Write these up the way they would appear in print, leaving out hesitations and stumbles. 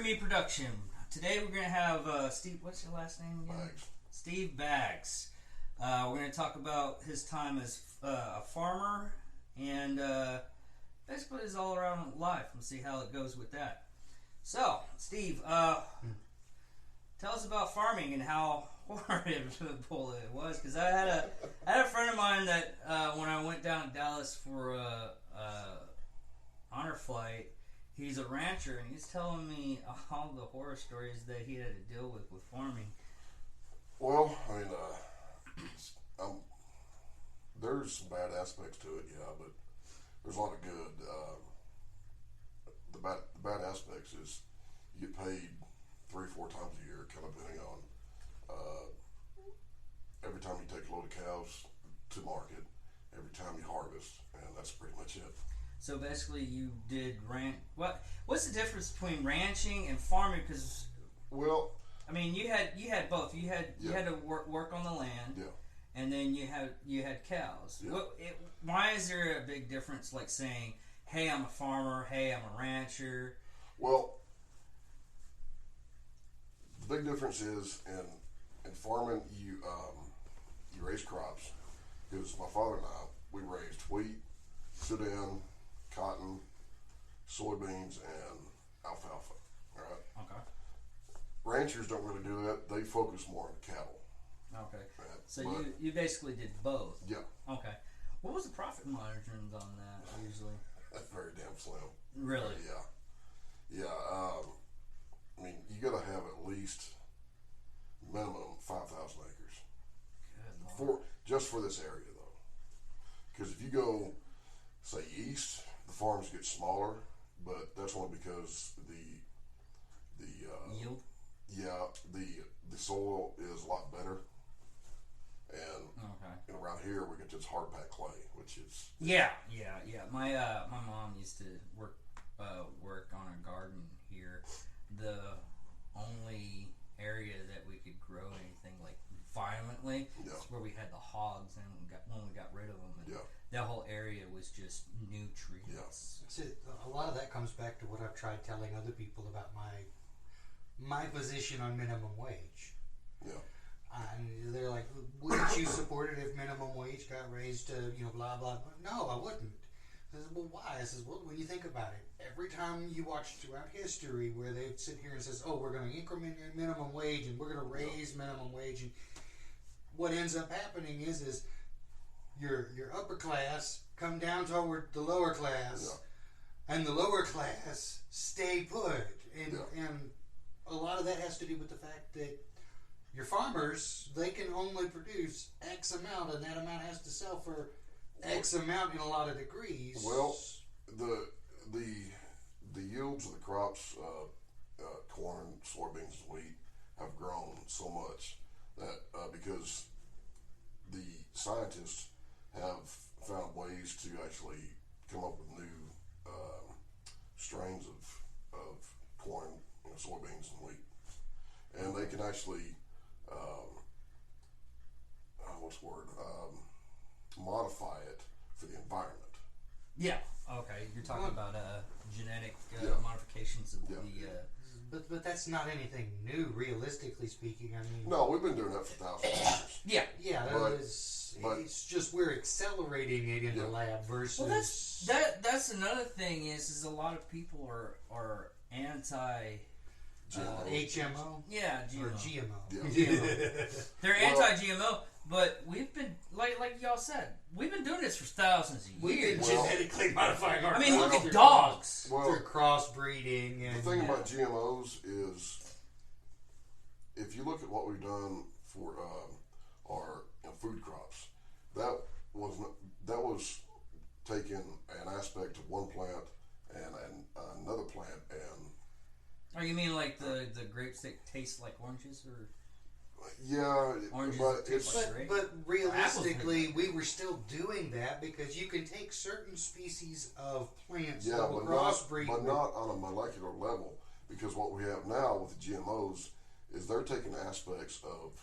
Meat Production. Today we're going to have Steve, what's your last name again? Bags. Steve Bags. We're going to talk about his time as a farmer and basically his all around life and see how it goes with that. So, Steve, tell us about farming and how horrible it was. Because I had a friend of mine that when I went down to Dallas for a honor flight, he's a rancher, and he's telling me all the horror stories that he had to deal with farming. Well, I mean, there's some bad aspects to it, yeah, but there's a lot of good. The bad aspects is you get paid 3-4 times a year, kind of depending on every time you take a load of cows to market, every time you harvest, and that's pretty much it. So basically, you did what's the difference between ranching and farming? Because I mean, you had both. You had to work on the land, yeah, and then you had cows. Yeah. Why is there a big difference? Like saying, "Hey, I'm a farmer. Hey, I'm a rancher." Well, the big difference is in farming, you raise crops. Because my father and I, we raised wheat, Sudan, cotton, soybeans, and alfalfa. All right. Okay. Ranchers don't really do that. They focus more on the cattle. Okay. Right? So But, you basically did both. yeah, Okay. What was the profit margins on that usually? that's very damn slim. Really? Yeah. I mean, you got to have at least minimum 5,000 acres Good Lord. just for this area, though. Because if you go, say, east, the farms get smaller, but that's only because the Yield? yeah, the soil is a lot better, and around here we get this hard packed clay, which is Yeah. My mom used to work on a garden here. The only area that we could grow anything like violently Yeah. is where we had the hogs, and when we got rid of them, and Yeah. that whole area was just nutrients. See, a lot of that comes back to what I've tried telling other people about my position on minimum wage. yeah. And they're like, wouldn't you support it if minimum wage got raised to, blah, blah, blah? No, I wouldn't. I said, well, why? I says, well, when you think about it, every time you watch throughout history where they sit here and says, oh, we're going to increment minimum wage and we're going to raise minimum wage, and what ends up happening is your upper class come down toward the lower class, and the lower class stay put, and a lot of that has to do with the fact that your farmers, they can only produce X amount, and that amount has to sell for X amount in a lot of degrees. Well, the yields of the crops, corn, soybeans, and wheat, have grown so much that because the scientists have found ways to actually come up with new strains of corn, soybeans, and wheat, and they can actually modify it for the environment. Yeah. Okay. You're talking about genetic modifications of Yeah. But that's not anything new, realistically speaking. I mean, No, we've been doing that for thousands of years. Yeah. it's just we're accelerating it in the lab versus. Well, that's another thing is a lot of people are anti. HMO? Yeah, GMO. Or GMO. Yeah. GMO. They're anti-GMO, but we've been like y'all said, we've been doing this for thousands of We've years. been genetically modifying our. I mean, look crops at dogs. Well, through crossbreeding. And the thing about GMOs is, if you look at what we've done for our food crops, that was taking an aspect of one plant and another plant and. Oh, you mean like the grapes that taste like oranges, or Yeah, oranges but that taste like grapes? But realistically, we were still doing that because you can take certain species of plants that will crossbreed. But not on a molecular level, because what we have now with the GMOs is they're taking aspects of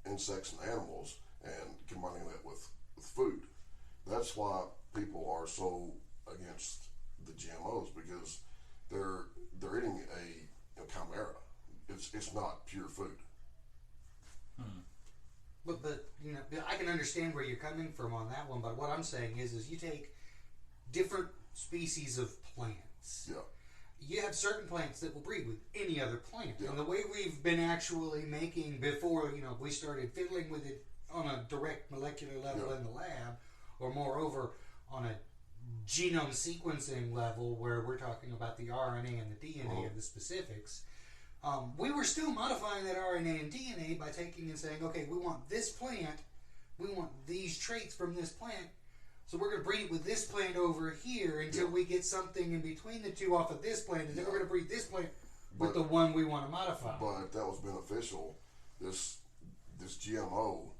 insects and animals and combining that with food. That's why people are so against the GMOs, because they're eating a chimera. It's not pure food. But you know, I can understand where you're coming from on that one. But what I'm saying is you take different species of plants. Yeah. You have certain plants that will breed with any other plant. Yeah. And the way we've been actually making before, you know, we started fiddling with it on a direct molecular level Yeah. in the lab, or moreover on a genome sequencing level where we're talking about the RNA and the DNA of the specifics. We were still modifying that RNA and DNA by taking and saying, okay, we want this plant, we want these traits from this plant, so we're going to breed with this plant over here until we get something in between the two off of this plant, and then we're going to breed this plant with the one we want to modify. But if that was beneficial, this GMO,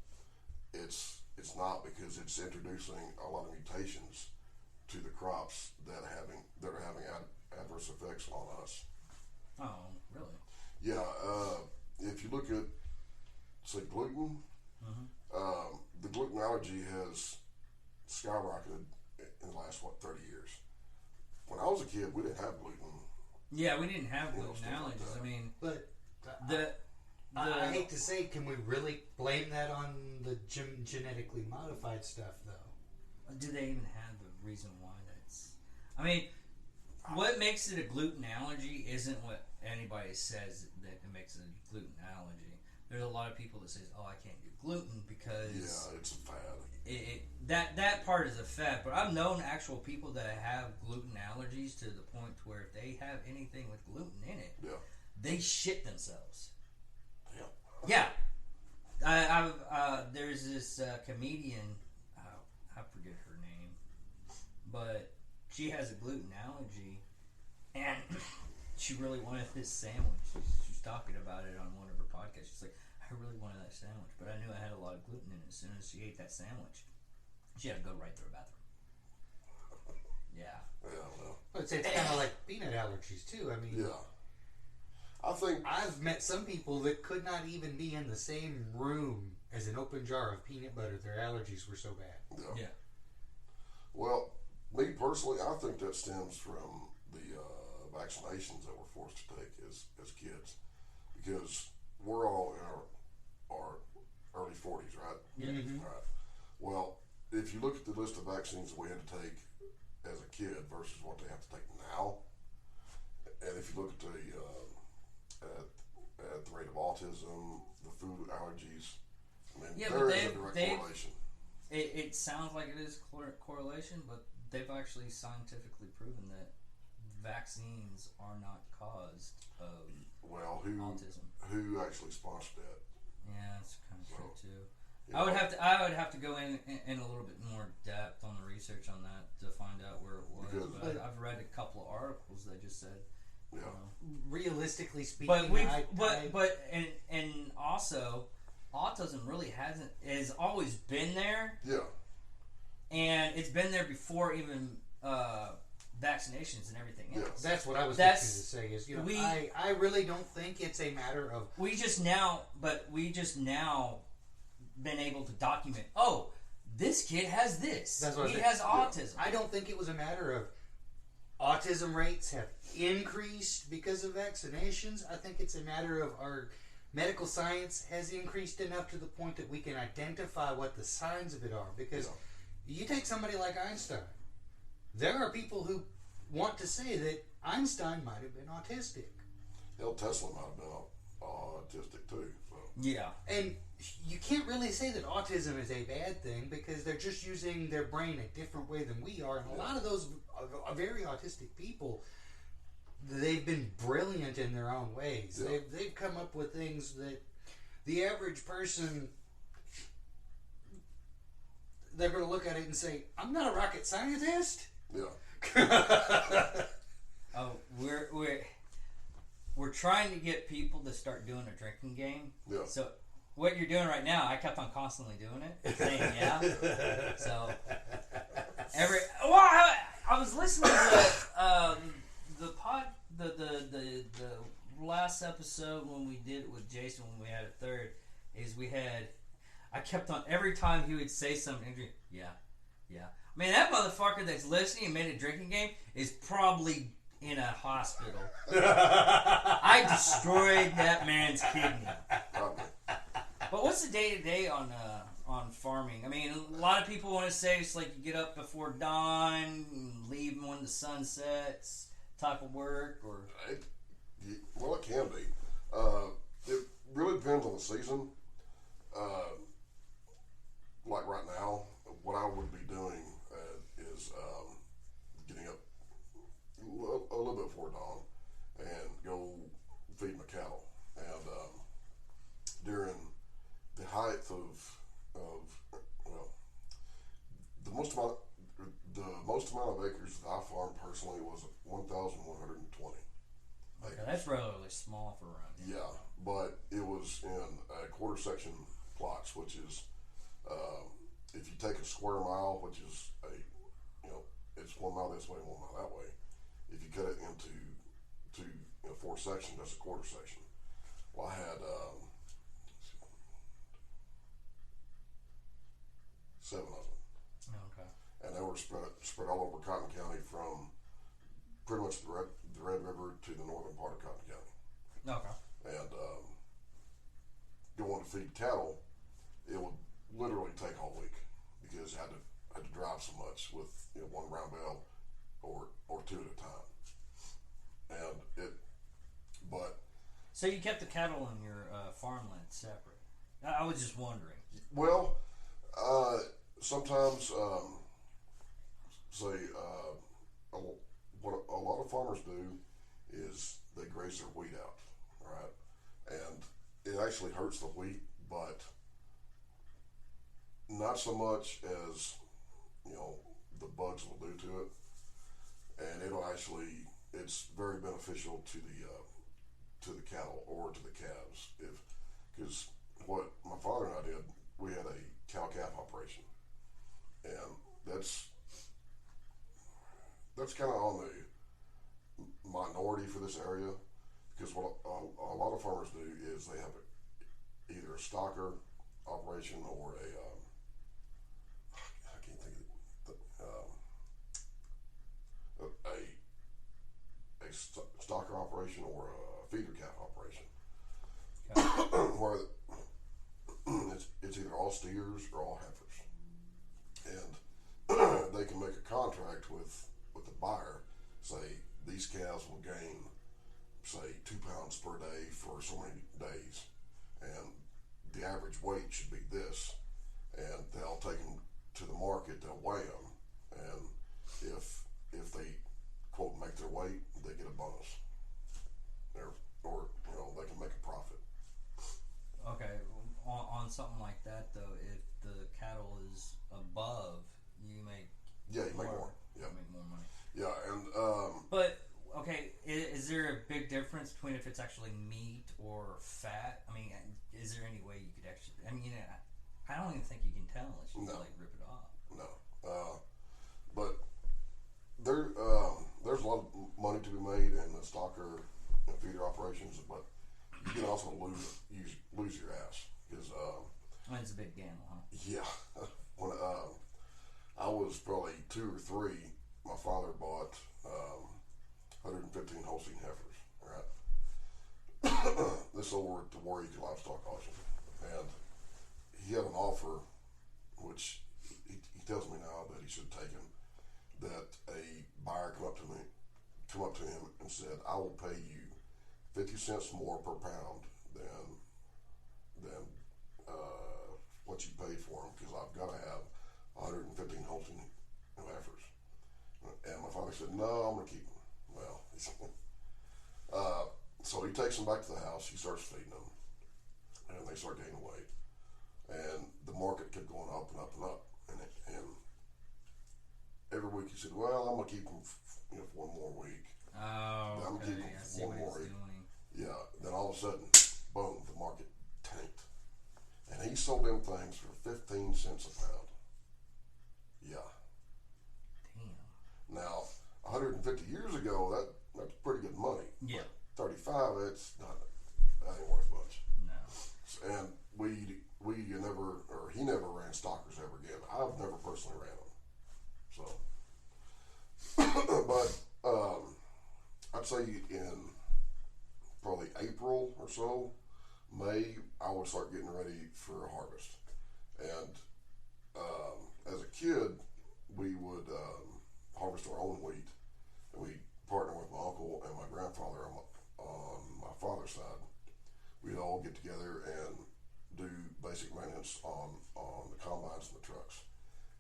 it's not, because it's introducing a lot of mutations to the crops that are having adverse effects on us. Oh, really? Yeah, if you look at, say, gluten, the gluten allergy has skyrocketed in the last, 30 years. When I was a kid, we didn't have gluten. Yeah, we didn't have You know, gluten stuff like allergies. that. I mean, But I hate to say, can we really blame that on the genetically modified stuff, though? do they even have a reason why that's... I mean, what makes it a gluten allergy isn't what anybody says that it makes it a gluten allergy. There's a lot of people that say, "Oh, I can't do gluten because..." Yeah, it's a fad. That part is a fad, but I've known actual people that have gluten allergies to the point where if they have anything with gluten in it, they shit themselves. Yeah. Yeah. There's this comedian, I forget her name, but she has a gluten allergy, and she really wanted this sandwich. She's talking about it on one of her podcasts. She's like, I really wanted that sandwich, but I knew I had a lot of gluten in it. As soon as she ate that sandwich, she had to go right to her bathroom. Yeah. Yeah, well. But it's kind of like peanut allergies, too. I mean... Yeah. I think... I've met some people that could not even be in the same room as an open jar of peanut butter. Their allergies were so bad. Yeah. Well, me personally, I think that stems from the vaccinations that we're forced to take as kids, because we're all in our early 40s, right? Yeah. Mm-hmm. Right. Well, if you look at the list of vaccines that we had to take as a kid versus what they have to take now, and if you look at the rate of autism, the food allergies, I mean, there is a direct correlation. It sounds like it is correlation, but they've actually scientifically proven that vaccines are not caused of autism. Who actually sponsored that? Yeah, that's kind of true too. Yeah. I would have to go in a little bit more depth on the research on that to find out where it was. But I've read a couple of articles that just said, Yeah. Realistically speaking, but also autism really has always been there. Yeah. And it's been there before even vaccinations and everything else. That's what I was thinking to say. Is I really don't think it's a matter of we just now been able to document. Oh, this kid has this. He has autism. I don't think it was a matter of autism rates have increased because of vaccinations. I think it's a matter of our medical science has increased enough to the point that we can identify what the signs of it are. Because you take somebody like Einstein. There are people who want to say that Einstein might have been autistic. Hell, Tesla might have been autistic too. So. Yeah. And you can't really say that autism is a bad thing because they're just using their brain a different way than we are. And a lot of those very autistic people, they've been brilliant in their own ways. Yeah. They've come up with things that the average person, they're going to look at it and say, I'm not a rocket scientist. Yeah. Oh, we're trying to get people to start doing a drinking game. Yeah. So what you're doing right now, I kept on constantly doing it, saying yeah. So I was listening to the last episode when we did it with Jason when we had a third. I kept on every time he would say something. Yeah. Man, that motherfucker that's listening and made a drinking game is probably in a hospital. I destroyed that man's kidney. Probably. But what's the day to day on farming? I mean, a lot of people want to say it's like you get up before dawn, and leave when the sun sets, type of work, or Well, it can be. It really depends on the season. Like right now, what I would be doing is getting up a little bit before dawn and go feed my cattle. And during the height of well, the most amount of acres that I farmed personally was 1,120. okay, that's relatively small for around here. Yeah, but it was in quarter section plots, which is if you take a square mile, which is it's 1 mile this way, 1 mile that way. If you cut it into 4 sections, that's a quarter section. Well, I had 7 of them, Okay. and they were spread all over Cotton County from pretty much the Red River to the northern part of Cotton County. Okay. And going to feed cattle, it would literally take all week because I had to drive so much with one round bale or 2 at a time. And So you kept the cattle on your farmland separate. I was just wondering. well, sometimes what a lot of farmers do is they graze their wheat out, right? And it actually hurts the wheat, but not so much as the bugs will do to it, and it's very beneficial to the cattle or to the calves because what my father and I did, we had a cow calf operation, and that's kind of on the minority for this area because what a lot of farmers do is they have either a stocker operation or I can't think of a stocker operation or a feeder calf operation, where it's either all steers or all heifers, and they can make a contract with the buyer, say these calves will gain say 2 pounds per day for so many days, and the average weight should be this, and they'll take them to the market, they'll weigh them, and if they quote make their weight, they get a bonus, or they can make a profit. Okay, on something like that though, if the cattle is above, you make You make more. Yeah, you make more money. yeah, and But okay, is there a big difference between if it's actually meat or fat? I mean, is there any way you could actually? I mean, I don't even think you can tell unless you No. like rip it off. no, but there's a lot of money to be made in the stocker and feeder operations, but you can also lose your ass because I mean, it's a big gamble, huh? yeah, when I was probably 2 or 3, my father bought 115 Holstein heifers, right? This over at the War Eagle Livestock Auction, and he had an offer, which he tells me now that he should have taken, that a buyer come up to him and said, "I will pay you 50 cents more per pound than what you paid for them because I've got to have 115 Holstein heifers." And my father said, "No, I'm going to keep them." Well, so he takes them back to the house. He starts feeding them, and they start gaining weight. And the market kept going up and up and up. And every week he said, "Well, I'm going to keep them for 1 more week." Oh, I'm okay. keeping I see one what more he's egg. doing. Yeah. Then all of a sudden, boom, the market tanked, and he sold them things for 15 cents a pound. Yeah. Damn. Now, 150 years ago, that's pretty good money. Yeah. 35, it's not. That ain't worth much. No. And he never ran stockers ever again. I've never personally ran them. So, but say in probably April or so, May, I would start getting ready for a harvest. And as a kid, we would harvest our own wheat, and we partner with my uncle and my grandfather on my father's side. We'd all get together and do basic maintenance on the combines and the trucks,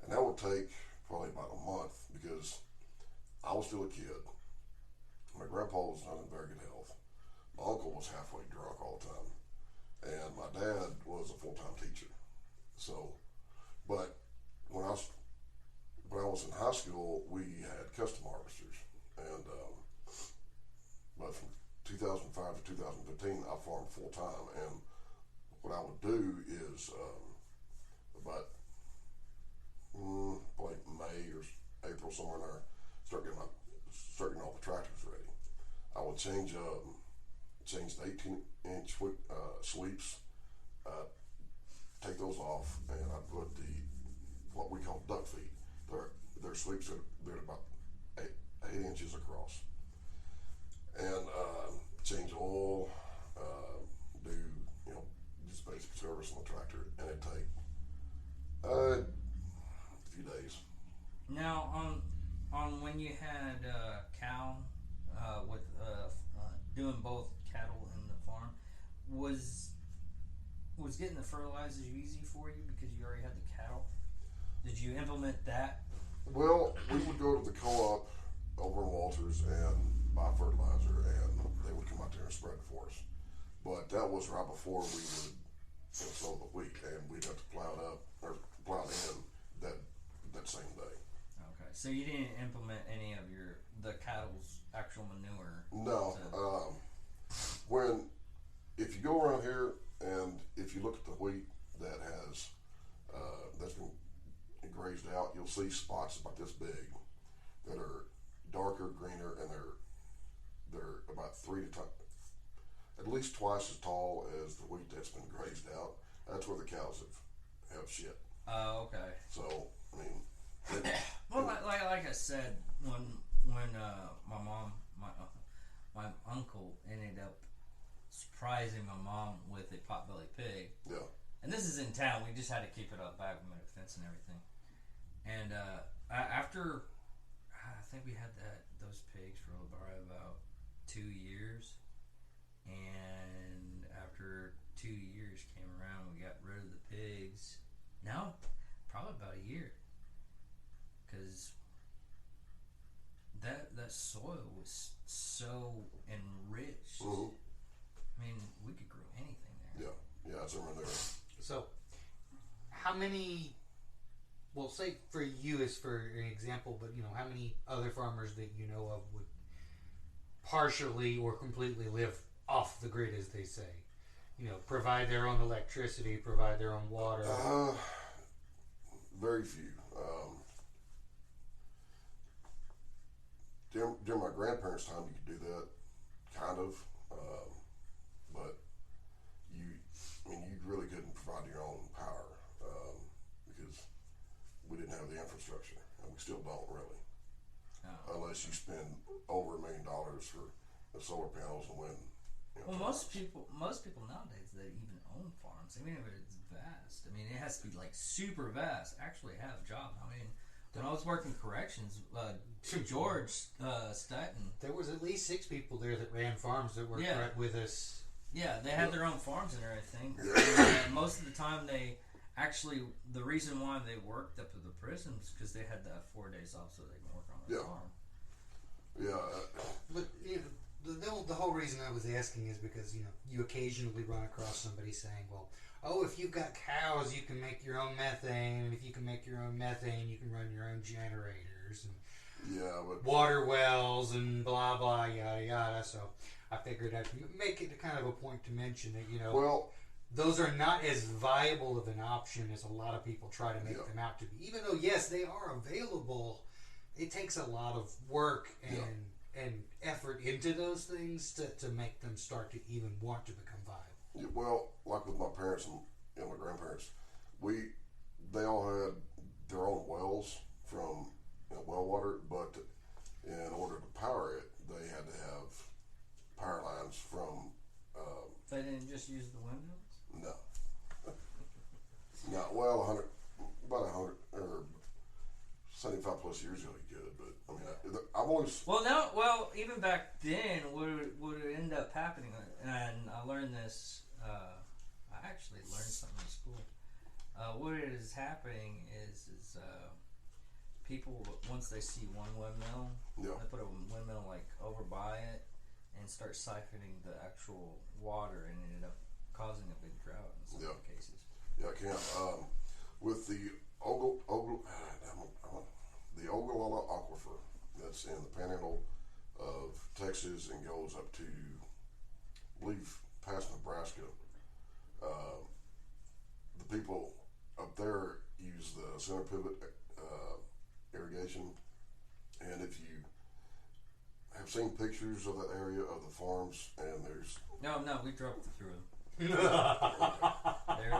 and that would take probably about a month because I was still a kid. My grandpa was not in very good health. My uncle was halfway drunk all the time, and my dad was a full-time teacher. So, but when I was in high school, we had custom harvesters, and but from 2005 to 2015, I farmed full time, and what I would do is about like May or April, somewhere in there, start getting all the tractors ready. I would change the 18-inch sweeps, take those off, and I put what we call duck feet. They're sweeps that they're about 8 inches across, and change oil, do just basic service on the tractor, and it'd take a few days. Now, on when you had cow with doing both cattle and the farm, was getting the fertilizers easy for you because you already had the cattle? Did you implement that? Well, we would go to the co-op over in Walters and buy fertilizer, and they would come out there and spread it for us. But that was right before we would sow the wheat, and we'd have to plow it up or plow it in that same day. Okay, so you didn't implement any of the cattle's actual manure? No. If you go around here and if you look at the wheat that that's been grazed out, you'll see spots about this big that are darker, greener, and they're about at least twice as tall as the wheat that's been grazed out. That's where the cows have shit. Oh, okay. So, I mean, well, like I said, when my uncle ended up surprising my mom with a potbelly pig. Yeah. And this is in town. We just had to keep it up back. We made a fence and everything. And after, I think we had those pigs for about 2 years. And after 2 years came around, we got rid of the pigs. No, probably about a year. Because that soil was so enriched. Mm-hmm. I mean, we could grow anything there. Yeah, it's over there. So, how many? Well, say for you as for an example, but how many other farmers that you know of would partially or completely live off the grid, as they say? Provide their own electricity, provide their own water. Very few. During my grandparents' time, you could do that, kind of, but you really couldn't provide your own power because we didn't have the infrastructure, and we still don't really, unless you spend over $1 million for the solar panels and when. Well, most people nowadays that even own farms, even if it's vast, I mean, it has to be like super vast. Actually, have a job. I mean, when I was working corrections, George Stratton. There was at least 6 people there that ran farms that worked right with us. Yeah, they had their own farms and everything. And most of the time, the reason why they worked up at the prison was because they had that 4 days off so they can work on their farm. Yeah. But the whole reason I was asking is because you occasionally run across somebody saying, well, if you've got cows, you can make your own methane, and if you can make your own methane, you can run your own generators and water wells and blah blah yada yada. So I figured I'd make it kind of a point to mention that those are not as viable of an option as a lot of people try to make them out to be. Even though yes, they are available, it takes a lot of work and effort into those things to make them start to even want to become viable. Yeah, well, like with my parents and my grandparents, they all had their own wells from well water, but in order to power it, they had to have plus years ago you could, but I mean, I've always. Well, even back then, what would end up happening, and I learned this. I actually learned something in school. What is happening is people, once they see one windmill, Yeah. they put a windmill like over by it and start siphoning the actual water, and ended up causing a big drought in some cases. Yeah, I can. With the the Ogallala Aquifer that's in the panhandle of Texas and goes up to, I believe, past Nebraska. The people up there use the center pivot irrigation, and if you have seen pictures of that area of the farms, and there's No, we drove through them.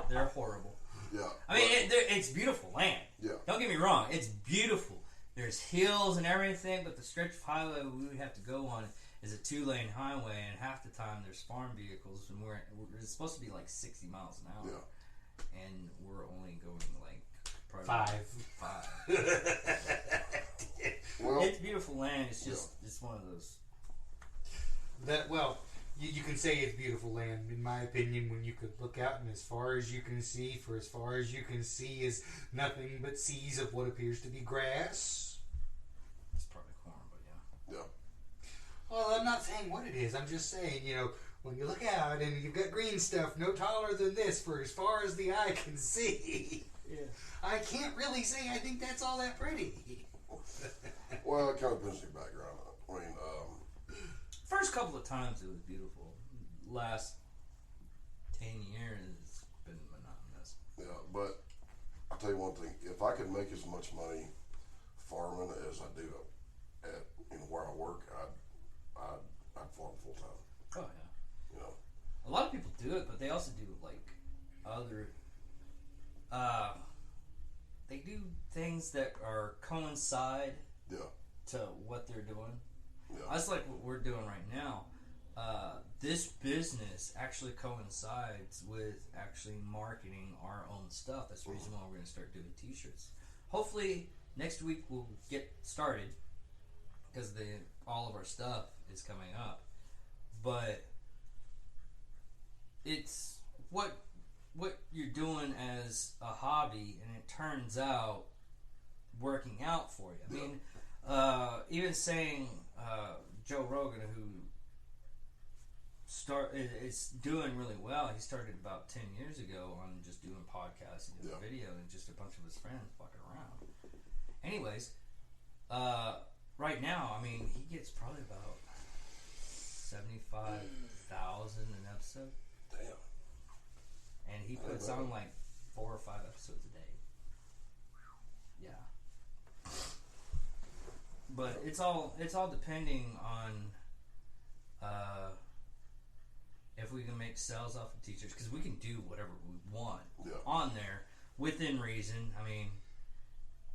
They're horrible. yeah, I mean, it's beautiful land. yeah, Don't get me wrong, it's beautiful. There's hills and everything, but the stretch of highway we would have to go on is a 2-lane highway, and half the time there's farm vehicles, and we're supposed to be like 60 miles an hour, and we're only going like probably 5. Well, It's beautiful land. It's just it's one of those. You can say it's beautiful land, in my opinion, when you could look out and as far as you can see, for as far as you can see is nothing but seas of what appears to be grass. It's probably corn, but yeah. Well, I'm not saying what it is. I'm just saying, when you look out and you've got green stuff no taller than this for as far as the eye can see, I can't really say I think that's all that pretty. Well, it kind of depends on your background. I mean, first couple of times it was beautiful. Last 10 years it's been monotonous. yeah, but I'll tell you one thing: if I could make as much money farming as I do at where I work, I'd farm full time. Oh yeah. You know. A lot of people do it, but they also do like other. They do things that are coincide Yeah. to what they're doing. Yeah. That's like what we're doing right now. This business actually coincides with actually marketing our own stuff. That's the reason why we're going to start doing t-shirts. Hopefully next week we'll get started because all of our stuff is coming up. But it's what you're doing as a hobby, and it turns out working out for you. I mean, even saying Joe Rogan, who is doing really well. He started about 10 years ago on just doing podcasts and doing video, and just a bunch of his friends fucking around. Anyways, right now, I mean, he gets probably about 75,000 an episode. Damn. And he puts on like 4 or 5 episodes a day. Yeah. But it's all depending on if we can make sales off of teachers, because we can do whatever we want on there within reason. I mean,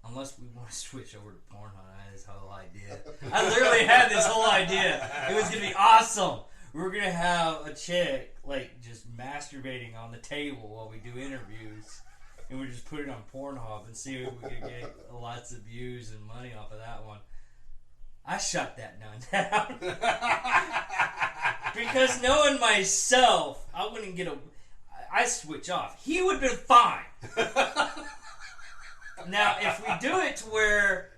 unless we want to switch over to Pornhub, that's the whole idea. I literally had this whole idea. It was gonna be awesome. We were gonna have a chick like just masturbating on the table while we do interviews, and we just put it on Pornhub and see if we could get lots of views and money off of that one. I shut that down. Because knowing myself, I wouldn't get I switch off. He would have been fine. Now, if we do it to where,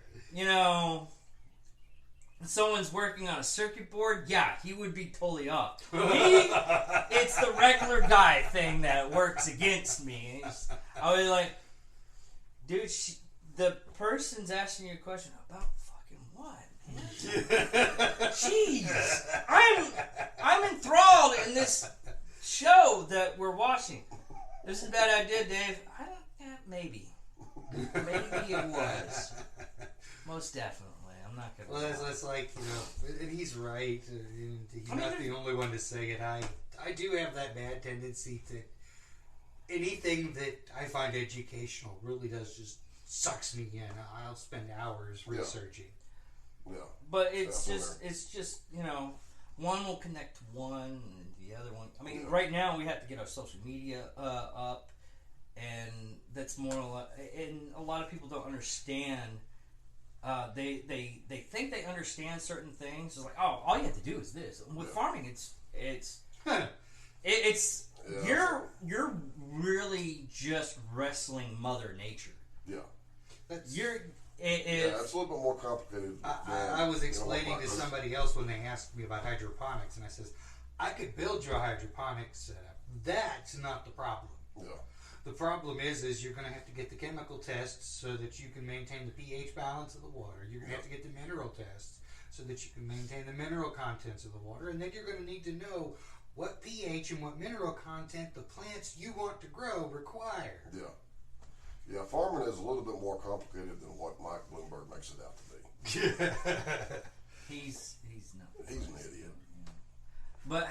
someone's working on a circuit board, yeah, he would be totally off. Me, it's the regular guy thing that works against me. I was like, dude, the person's asking you a question about fucking what, man? Jeez, I'm enthralled in this show that we're watching. This is a bad idea, Dave. Maybe it was. Most definitely. I'm not gonna. Well, that's like, and he's right. And he's not the only one to say it. I do have that bad tendency to anything that I find educational really does just sucks me in. I'll spend hours researching. Yeah. But it's just one will connect to one, and the other one. I mean, right now we have to get our social media up, and that's more. And a lot of people don't understand they think they understand certain things. It's like, oh, all you have to do is this. With farming, it's you're really just wrestling Mother Nature. Yeah. That's, It's a little bit more complicated. I was explaining to somebody else when they asked me about hydroponics, and I says, I could build your hydroponics setup. That's not the problem. Yeah. The problem is you're going to have to get the chemical tests so that you can maintain the pH balance of the water. You're going to have to get the mineral tests so that you can maintain the mineral contents of the water. And then you're going to need to know what pH and what mineral content the plants you want to grow require. Yeah. Yeah, farming is a little bit more complicated than what Mike Bloomberg makes it out to be. He's not. He's an idiot. Yeah. But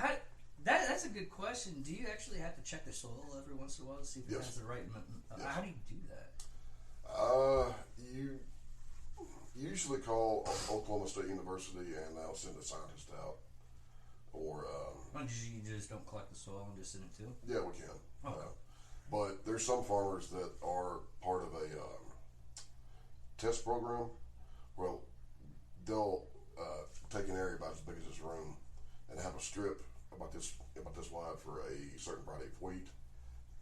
that's a good question. Do you actually have to check the soil every once in a while to see if it has the right? Yes. How do you do that? You usually call Oklahoma State University and they'll send a scientist out. Or you just don't collect the soil and just send it to them? Yeah, we can. Okay. But there's some farmers that are part of a test program. Well, they'll take an area about as big as this room and have a strip about this wide for a certain variety of wheat,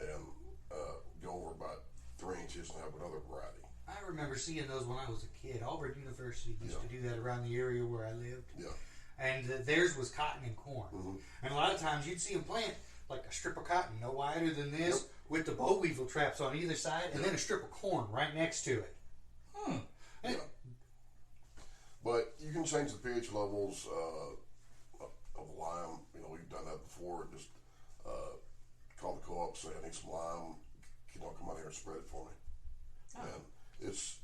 and go over about 3 inches and have another variety. I remember seeing those when I was a kid. Auburn University used to do that around the area where I lived. Yeah. And theirs was cotton and corn. Mm-hmm. And a lot of times you'd see them plant like a strip of cotton no wider than this with the boll weevil traps on either side and then a strip of corn right next to it. Yeah. But you can change the pH levels of lime. You know, we've done that before. Just call the co-op, say I need some lime. Come out here and spread it for me. Oh. And it's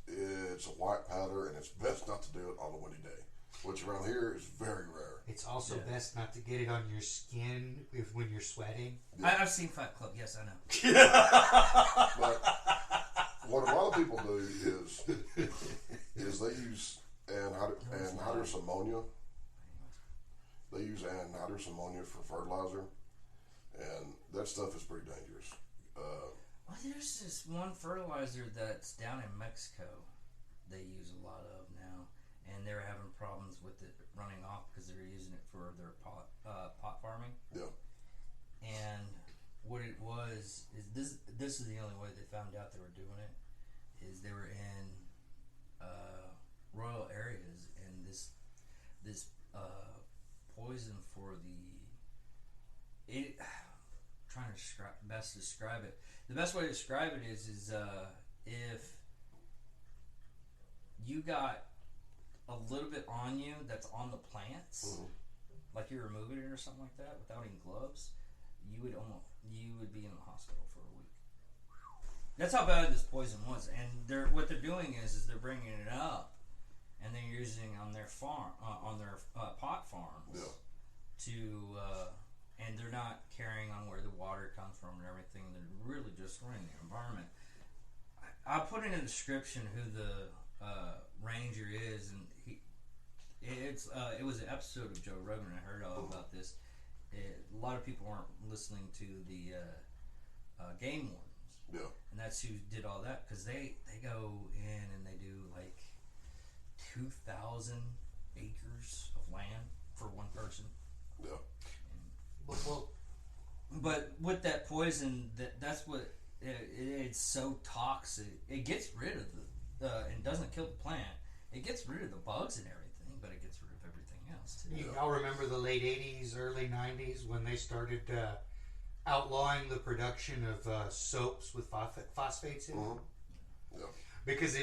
a white powder, and it's best not to do it on a windy day, which around here is very rare. It's also best not to get it on your skin when you're sweating. Yeah. I've seen Fight Club. Yes, I know. But what a lot of people do is they use anhydrous ammonia. They use anhydrous ammonia for fertilizer, and that stuff is pretty dangerous. Well, there's this one fertilizer that's down in Mexico they use a lot of now, and they're having problems with it running off because they're using it for their pot farming. Yeah. And what it was is this is the only way they found out they were doing it, is they were in rural areas, and this poison for trying to describe it. The best way to describe it is if you got a little bit on you that's on the plants, like you're removing it or something like that without any gloves, you would be in the hospital for a week. That's how bad this poison was. And what they're doing is they're bringing it up and they're using it on their farm, on their pot farms, and they're not carrying on where the water comes from and everything. They're really just ruining the environment. I'll put in a description who the ranger is, and it was an episode of Joe Rogan I heard all about this. A lot of people aren't listening to the game wardens, and that's who did all that, because they go in and they do like 2,000 acres of land for one person. Yeah. But with that poison, that's what it's so toxic. It gets rid of and doesn't kill the plant. It gets rid of the bugs and everything, but it gets rid of everything else too. Y'all remember the late 80s, early 90s when they started outlawing the production of soaps with phosphates in them? Yeah. Because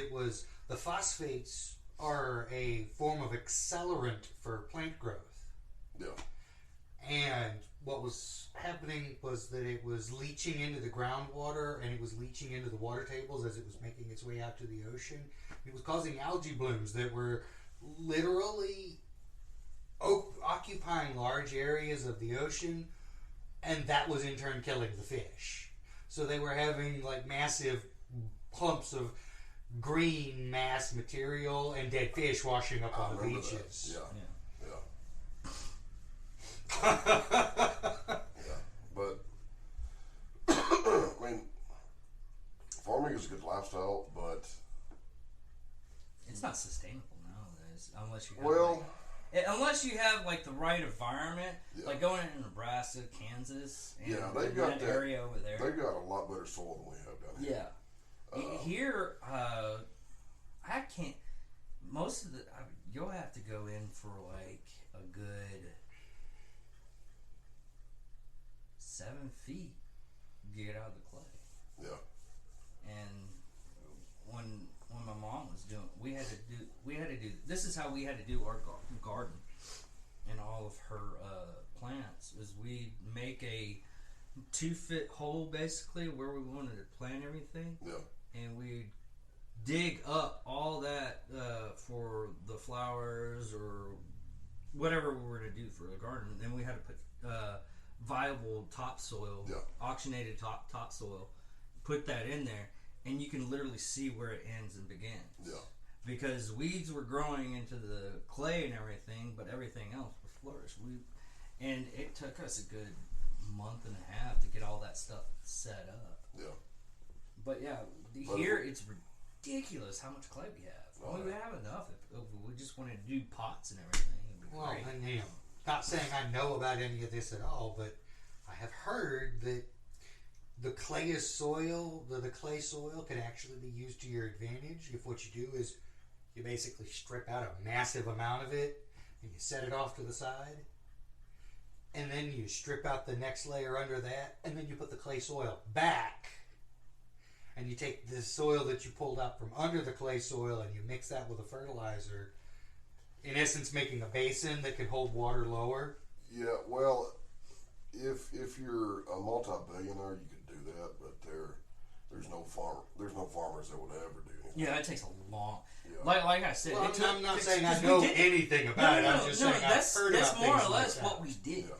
the phosphates are a form of accelerant for plant growth. Yeah. And what was happening was that it was leaching into the groundwater, and it was leaching into the water tables as it was making its way out to the ocean. It was causing algae blooms that were literally occupying large areas of the ocean, and that was in turn killing the fish. So they were having like massive clumps of green mass material and dead fish washing up on the beaches. Yeah. Yeah, but I mean, farming is a good lifestyle, but It's not sustainable nowadays unless you have Well, unless you have like the right environment, Yeah. like going into Nebraska, Kansas, and, Yeah, they've and got that that- area over there. they've got a lot better soil than we have down here. Yeah. Here, I can't. Most of the you'll have to go in for like a good 7 feet to get out of the clay. Yeah. And when my mom was doing, we had to do. This is how we had to do our garden and all of her plants. Is we make a 2-foot hole basically where we wanted to plant everything, Yeah. and we dig up all that for the flowers or whatever we were to do for the garden. Then we had to put viable topsoil, Yeah. oxygenated topsoil, put that in there, and you can literally see where it ends and begins. Yeah. Because weeds were growing into the clay and everything, but everything else would flourish. And it took us a good month and a half to get all that stuff set up. Yeah. But yeah, But here it's ridiculous how much clay we have. Oh, We have enough. If we just wanted to do pots and everything, it'd be Well, great. and not saying I know about any of this at all, but I have heard that the clay soil could actually be used to your advantage if what you do is you basically strip out a massive amount of it and you set it off to the side, and then you strip out the next layer under that, and then you put the clay soil back, and you take the soil that you pulled out from under the clay soil and you mix that with a fertilizer, in essence making a basin that can hold water lower. Yeah. Well, if you're a multi-billionaire, you could do that, but there's no farmers that would ever do anything. Yeah, it takes a long. Yeah. Like I said, Well, it took, I'm not 'cause- saying I 'cause we know did- anything about it. No, I'm just saying that's I've heard about more or things less like what that. we did. Yeah.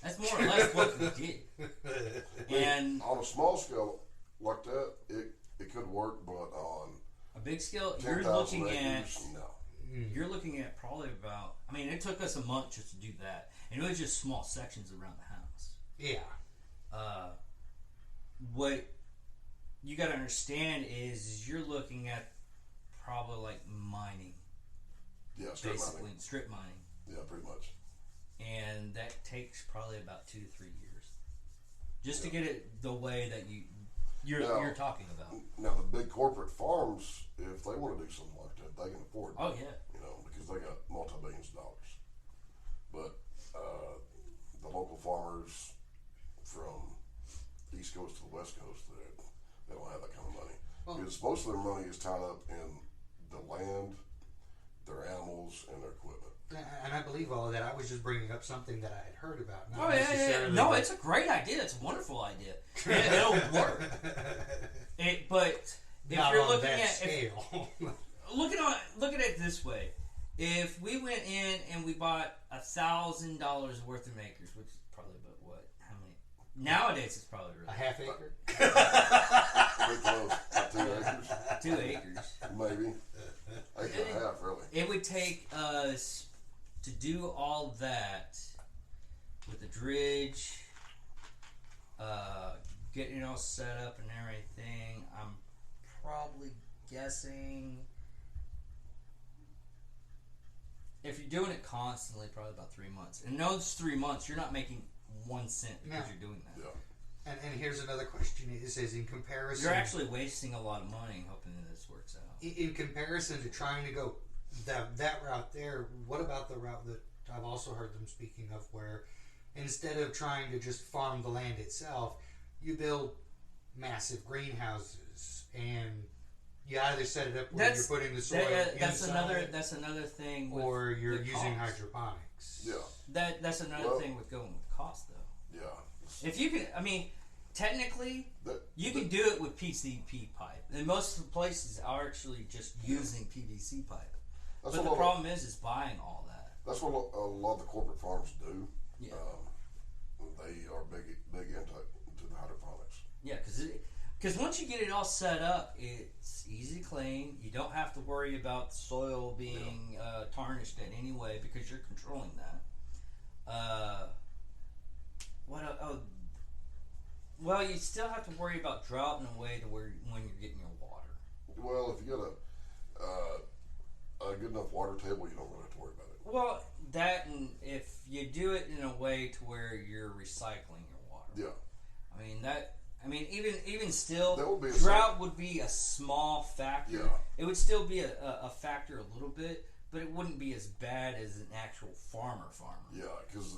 That's more or less what we did. And On a small scale like that, it could work, but on a big scale, 10,000 acres, no. you're looking at probably about. I mean, it took us a month just to do that, and it was just small sections around the house. Yeah. What you got to understand is you're looking at probably like mining, Yeah, strip basically mining. strip mining, Yeah, pretty much. and that takes probably about 2 to 3 years just to get it the way that you're talking about. Now, the big corporate farms, if they want to do something like that, they can afford it. Oh yeah, Because they got multi-billions of dollars. But the local farmers from East Coast to the West Coast, they don't have that kind of money. Well- Because most of their money is tied up in the land, their animals, and their equipment. And I believe all of that. I was just bringing up something that I had heard about. Not oh yeah. necessarily No, that- it's a great idea. It's a wonderful idea. It'll work. But if not you're on looking that at scale. look at it this way: if we went in and we bought $1,000 worth of acres, which is probably about what? How many? Nowadays, it's probably A really half acre. Pretty close. 2 acres, 2 acres. maybe. Acre and a half, really. It would take us to do all that with the dredge, getting it all set up and everything. I'm probably guessing, if you're doing it constantly, probably about 3 months. In those 3 months, you're not making 1 cent because No. you're doing that. Yeah. And here's another question. It says in comparison. You're actually wasting a lot of money hoping that this works out. in comparison to trying to go that route there, what about the route that I've also heard them speaking of, where instead of trying to just farm the land itself, you build massive greenhouses and you either set it up where you're putting the soil that's inside, that's another thing. With or you're the using cost. hydroponics. Yeah. That's another Well- thing with going with cost, though. Yeah. If you can, I mean, technically, you can do it with PCP pipe, and most of the places are actually just using PVC pipe. That's But what the problem is buying all that. That's what a lot of the corporate farms do. Yeah. They are big into the hydroponics. Yeah, because once you get it all set up, it's easy to clean. You don't have to worry about the soil being tarnished in any way because you're controlling that. Well, you still have to worry about drought in a way to where when you're getting your water. Well, if you got good enough water table, you don't really have to worry about it. Well, that, and if you do it in a way to where you're recycling your water. Yeah. I mean that. I mean, even still, That would be drought would be a small factor. Yeah. It would still be a factor a little bit, but it wouldn't be as bad as an actual farmer. Yeah, because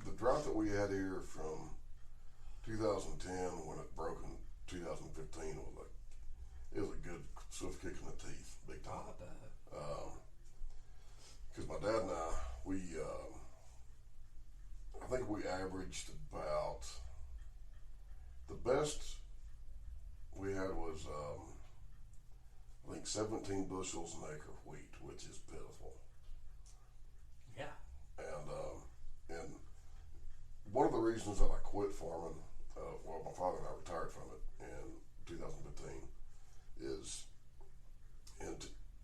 the drought that we had here from 2010 when it broke in 2015 was a good swift kick in the teeth, big time. Oh, I bet. Because my dad and I think we averaged about, the best we had was, I think 17 bushels an acre of wheat, which is pitiful. Yeah. And one of the reasons that I quit farming, well, my father and I retired from it in 2015, is in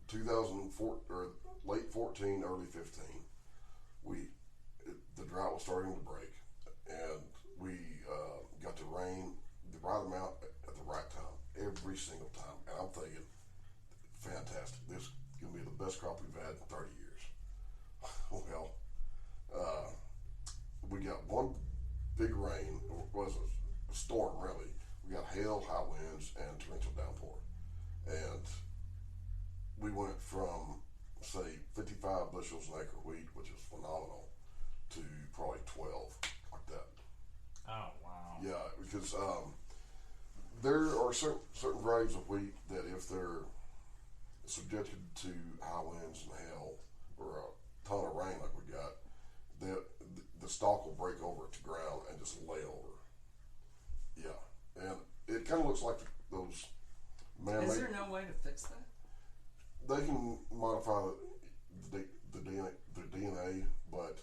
2004 or late 14, early 15, the drought was starting to break, and we got the rain the right amount at the right time every single time, and I'm thinking, fantastic, this is gonna be the best crop we've had in 30 years. Well, we got one big rain. It was a storm, really. We got hail, high winds, and torrential downpour, and we went from, say, 55 bushels an acre wheat, which is phenomenal, to probably 12, like that. Oh wow. Yeah, because there are certain varieties of wheat that if they're subjected to high winds and hail or a ton of rain like we got, the stalk will break over at the ground and just lay over. Yeah, and it kind of looks like those man-made. Is there no way to fix that? They can modify the DNA, but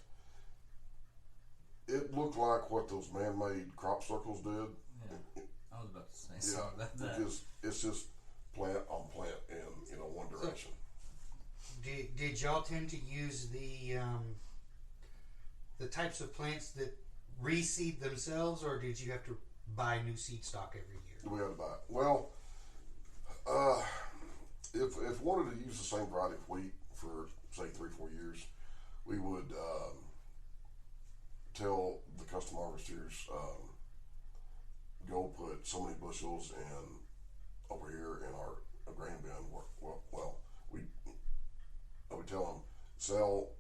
it looked like what those man-made crop circles did. Yeah. I was about to say something about that. Because it's just plant on plant in one direction. Did y'all tend to use the types of plants that reseed themselves, or did you have to buy new seed stock every year? We had to buy it. Well, if wanted to use the same variety of wheat for say 3-4 years, we would tell the custom harvesters, go put so many bushels in over here in our grain bin. Well, we tell them, sell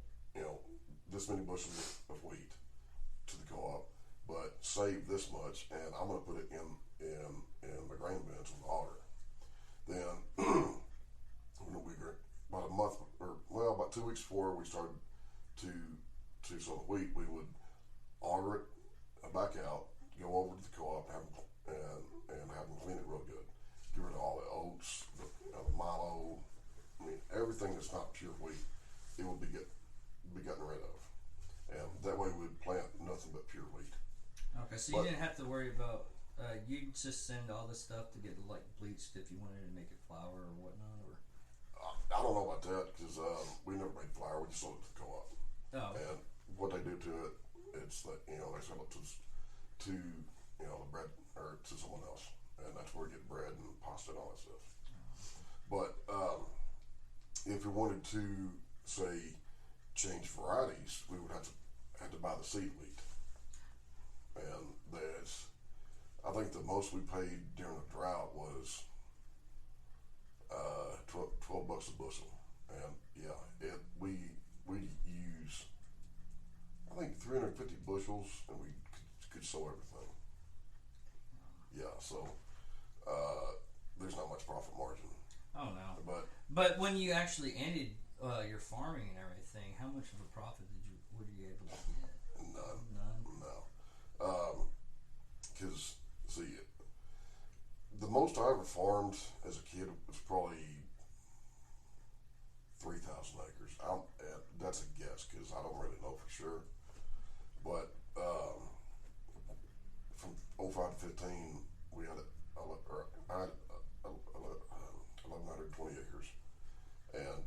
this many bushels of wheat to the co-op, but save this much, and I'm going to put it in the grain bins with auger. Then about a month, or about 2 weeks before we started to sow the wheat, we would auger it back out, go over to the co-op, and have them clean it real good. Get rid of all the oats, the milo. I mean, everything that's not pure wheat, it would be gotten rid of, and that way we'd plant nothing but pure wheat. Okay, so you didn't have to worry about. You'd just send all this stuff to get like bleached if you wanted to make it flour or whatnot, or. I don't know about that because we never made flour. We just sold it to the co-op. Oh. And what they do to it, it's that they sell it to the bread or to someone else, and that's where you get bread and pasta and all that stuff. But if we wanted to say change varieties, we would have to buy the seed wheat, and I think the most we paid during the drought was $12 a bushel, and we use I think 350 bushels, and we could sow everything. Yeah, so there's not much profit margin. Oh no. But when you actually ended your farming and everything, how much of a profit were you able to get? None. No. Because see, the most I ever farmed as a kid was probably 3,000 acres. That's a guess because I don't really know for sure. But from 05 to 15, I had 1,120 acres, and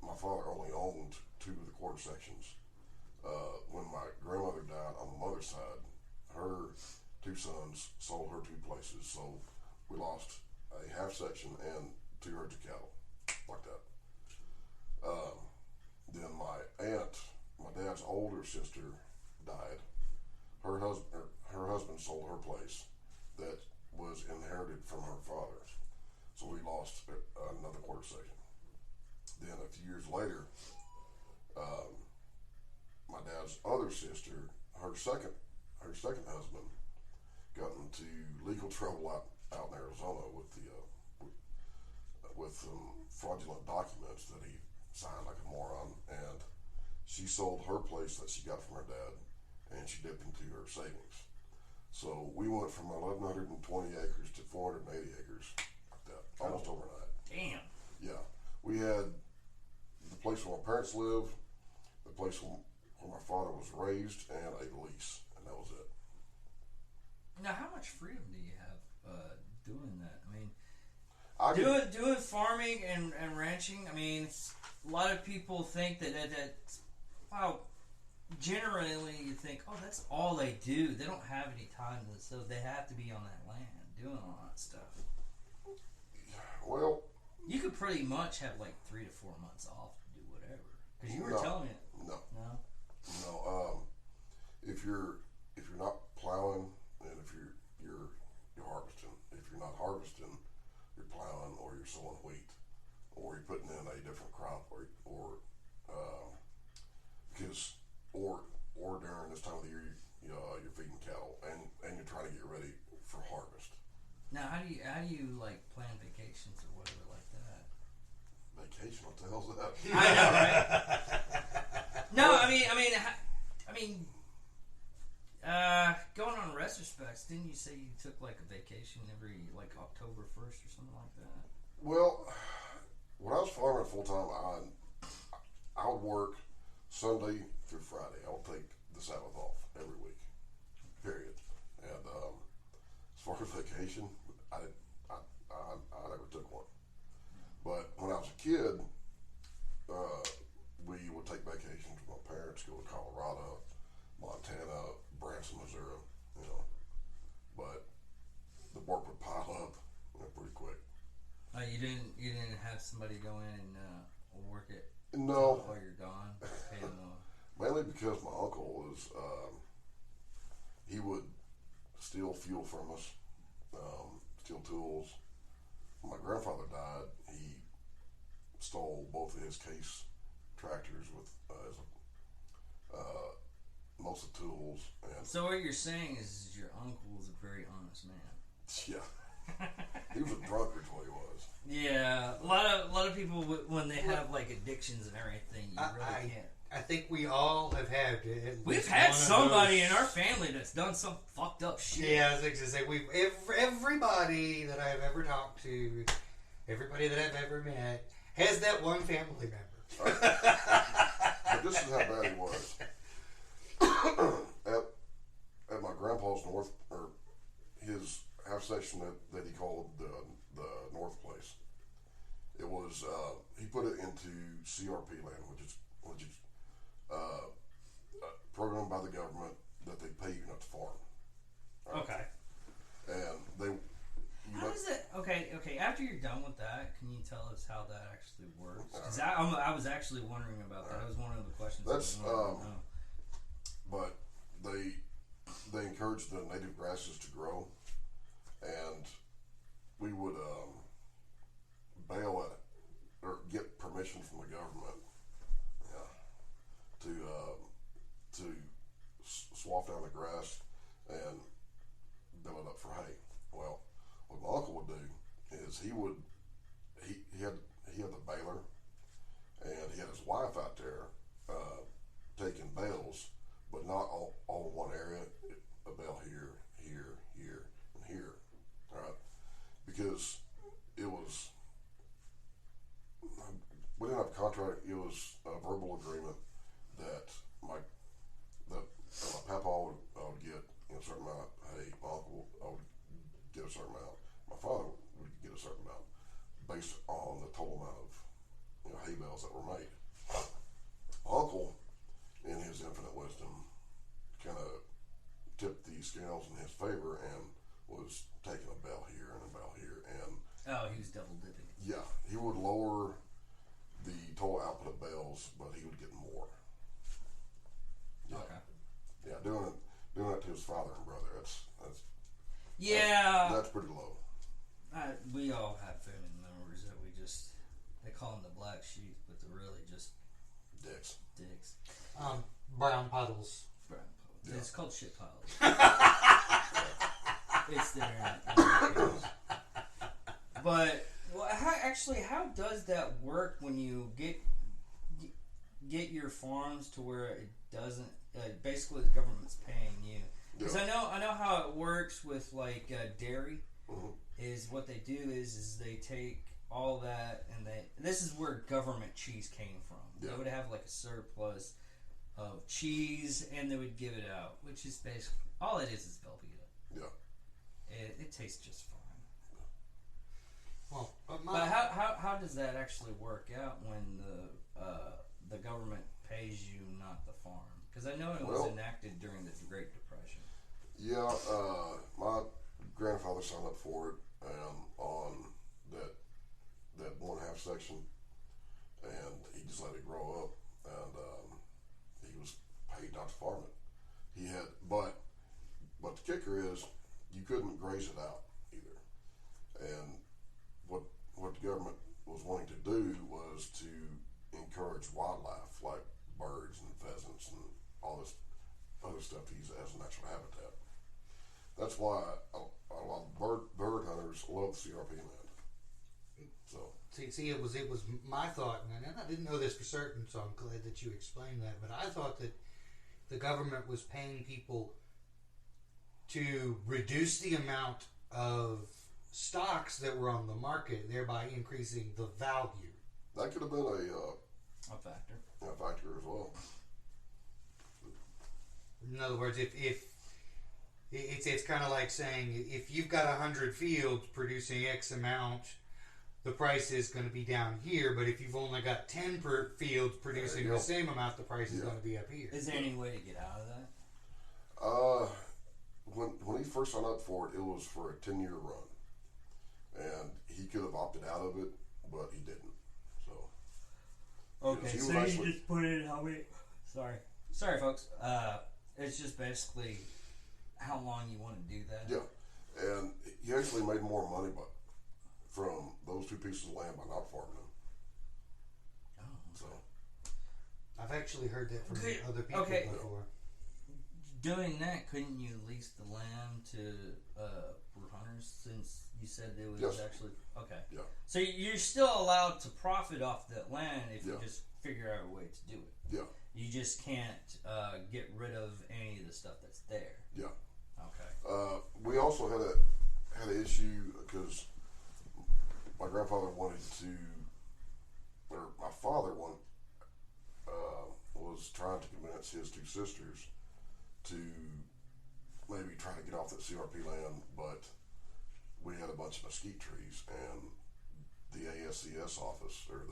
my father only owned 2 of the quarter sections. When my grandmother died on the mother's side, her 2 sons sold her 2 places, so we lost a half section and 2 herds of cattle, like that. Then my aunt, my dad's older sister, died. Her husband sold her place that was inherited from her father's. So we lost another quarter section. Then a few years later, my dad's other sister, her second husband, got into legal trouble out in Arizona with some fraudulent documents that he signed like a moron, and she sold her place that she got from her dad, and she dipped into her savings. So we went from 1,120 acres to 480 acres, like that, almost overnight. Damn. Yeah, we had the place where my parents lived, the place where my father was raised, and a lease, and that was it. Now, how much freedom do you have doing that? I mean, doing farming and ranching. I mean, a lot of people think that wow. Generally, you think, oh, that's all they do. They don't have any time, so they have to be on that land doing all that stuff. Well, you could pretty much have like 3 to 4 months off to do whatever. Because you were telling me. No. If you're not plowing, and if you're harvesting, if you're not harvesting, you're plowing, or you're sowing wheat, or you're putting in a different crop, or during this time of the year, you're feeding cattle, and you're trying to get ready for harvest. Now, how do you like plan vacations or whatever like that? Vacation? What the hell's that? I know, right? No, I mean, going on retrospects, didn't you say you took like a vacation every like October 1st or something like that? Well, when I was farming full time, I would work Sunday through Friday. I would take the Sabbath off every week, period. And as far as vacation, I never took one. But when I was a kid, we would take vacations with my parents, go to Colorado, Montana, Branson, Missouri, but the work would pile up pretty quick. You didn't have somebody go in and work it No. while you're gone? Pay them Mainly because my uncle was, he would steal fuel from us, steal tools. When my grandfather died, he stole both of his case tractors with most of the tools. And So what you're saying is your uncle was a very honest man. yeah, he was a drunkard, is what he was. Yeah, a lot of people when they have like addictions and everything, you really can't. I think we all have had. We've had somebody in our family that's done some fucked up shit. Yeah, I was going to say everybody that I've ever talked to, everybody that I've ever met, has that one family member. But this is how bad he was. At my grandpa's his half section that he called the North Place. It was he put it into CRP land, which is programmed by the government that they pay you not to farm. Right? Okay. And How does it? Okay. After you're done with that, can you tell us how that actually works? Because I was actually wondering about that. That was one of the questions. That's I wanted to know. but they encourage the native grasses to grow, and we would bail at it or get permission from the government, to swath down the grass and build it up for hay. Well, what my uncle would do is he had the baler, and he had his wife out there taking bales, but not all in one area. A bale here, and here. All right, because it was we didn't have a contract. It was a verbal agreement that my papa would get a certain amount. Hey, my uncle would get a certain amount. My father would get a certain amount based on the total amount of hay bales that were made. My uncle, in his infinite wisdom, kind of tipped the scales in his favor and was taking a bale here and a bale here, and He was double dipping. yeah, he would lower the total output of meals, but he would get more. Yeah. Okay. Yeah, doing it to his father and brother. That's Yeah. that's pretty low. We all have family members that they call them the black sheep, but they're really just Dicks. dicks. Brown puddles. Brown piles. Yeah. It's called shit piles. It's there. But well, how does that work when you get your farms to where it doesn't? Basically, the government's paying you. Because Yeah. I know how it works with like dairy. Mhm. Is what they do is they take all that and this is where government cheese came from. Yeah. They would have like a surplus of cheese and they would give it out, which is basically all it is Velveeta. Yeah. It tastes just fine. Well, But how does that actually work out when the government pays you, not the farm? Because I know it was enacted during the Great Depression. Yeah, my grandfather signed up for it on that 1/2 section, and he just let it grow up, and he was paid not to farm it. He had, but the kicker is you couldn't graze it out either, and what the government was wanting to do was to encourage wildlife like birds and pheasants and all this other stuff to use it as a natural habitat. That's why a lot of bird hunters love the CRP land. So see, it was my thought, and I didn't know this for certain, so I'm glad that you explained that. But I thought that the government was paying people to reduce the amount of stocks that were on the market, thereby increasing the value. that could have been A factor. a factor as well. In other words, if it's kind of like saying if you've got 100 fields producing X amount, the price is going to be down here. But if you've only got 10 per fields producing the same amount, the price is going to be up here. Is there any way to get out of that? When he first signed up for it, it was for a 10-year run, and he could have opted out of it, but he didn't. So Okay, he was so you actually- just put it in how many? Sorry, folks. It's just basically how long you want to do that. Yeah, and he actually made more money from those 2 pieces of land by not farming them. Oh. So I've actually heard that from Okay, other people okay. before. Doing that, couldn't you lease the land to for hunters? Since you said it was Yes. actually okay. yeah, So you're still allowed to profit off that land if you Yeah. just figure out a way to do it. yeah, You just can't get rid of any of the stuff that's there. yeah. Okay. We also had an issue because my grandfather wanted to, or my father was trying to convince his 2 sisters to maybe try to get off that CRP land, but we had a bunch of mesquite trees, and the ASCS office, or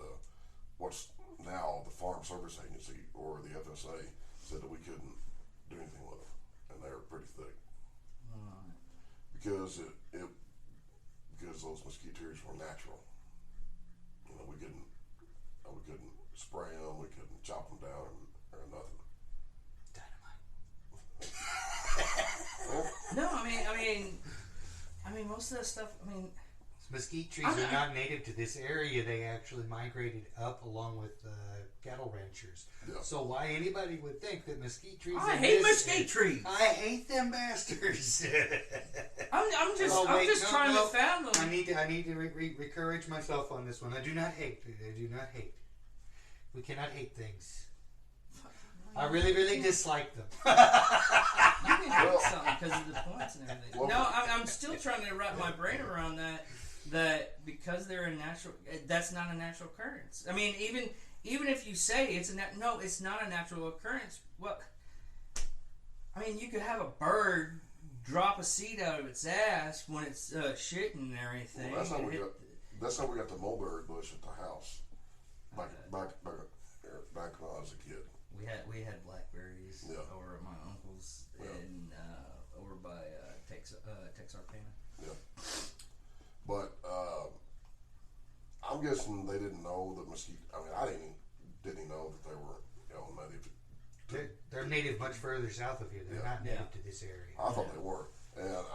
what's now the Farm Service Agency, or the FSA, said that we couldn't do anything with them, and they were pretty thick. Alright. Because because those mesquite trees were natural. You know, we couldn't spray them, we couldn't chop them down or nothing. Dynamite. No, I mean, most of that stuff. I mean, Mesquite trees are not native to this area. They actually migrated up along with cattle ranchers. Yeah. So why anybody would think that mesquite trees? I in hate this- mesquite trees. I hate them bastards. I'm just Oh, wait, no, trying no. to fathom. I need to encourage myself on this one. I do not hate. I do not hate. We cannot hate things. I really dislike them. You can hate something because of the points and everything. Well- No, I'm still trying to wrap my brain around that. That because they're a natural, that's not a natural occurrence. I mean, even if you say it's no, it's not a natural occurrence. Well, I mean, you could have a bird drop a seed out of its ass when it's shitting and everything. Well, and that's how we got the mulberry bush at the house. Back when I was a kid. We had blackberries Yeah. over at my uncle's Yeah. in over by Texarkana. Yeah. But I'm guessing they didn't know that mesquite. I mean, I didn't even didn't even know that they were native. They're native much further south of here. They're not native to this area. I thought they were,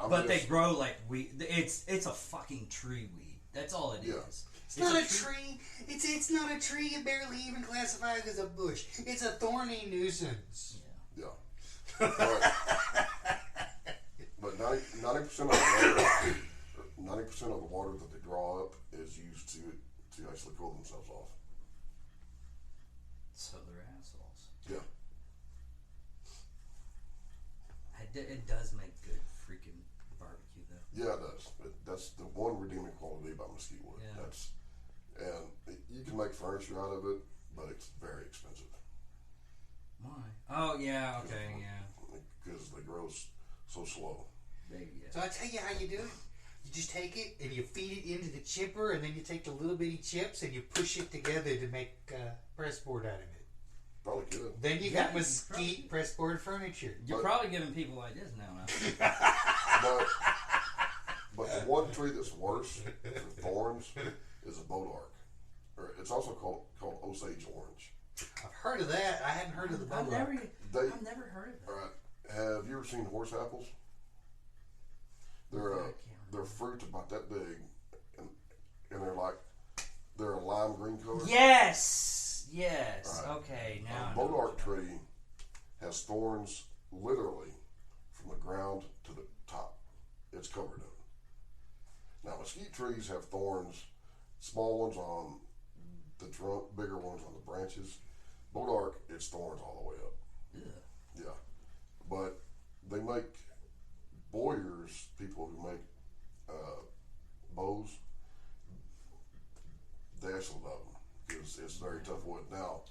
but they grow like weed. It's a fucking tree weed. That's all it is. It's not a tree. It's not a tree. You barely even classify it as a bush. It's a thorny nuisance. Yeah. But 90% of the water that they draw up is used to actually cool themselves off. So they're assholes. Yeah. It does make good freaking barbecue though. Yeah, it does. That's the one redeeming quality about mesquite wood. Yeah. You can make furniture out of it, but it's very expensive. Why? Oh yeah, okay, yeah. Because they grow so slow. So I tell you how you do it. You just take it and you feed it into the chipper, and then you take the little bitty chips and you push it together to make pressboard out of it. Probably could. Then you got mesquite pressboard furniture. You're probably giving people ideas now. But the one tree that's worse for thorns is a bodark. Or it's also called Osage orange. I've heard of that. I hadn't heard of the bodark. I've never heard of that. All right. Have you ever seen horse apples? They're fruit about that big, and they're a lime green color. Yes. Right. Okay. Now. A bodark tree has thorns literally from the ground to the top. It's covered in. Now mesquite trees have thorns, small ones on the trunk, bigger ones on the branches. Bodark, it's thorns all the way up. Yeah. But they make bowyers, people who make bows, they actually love them because it's very tough wood. Now,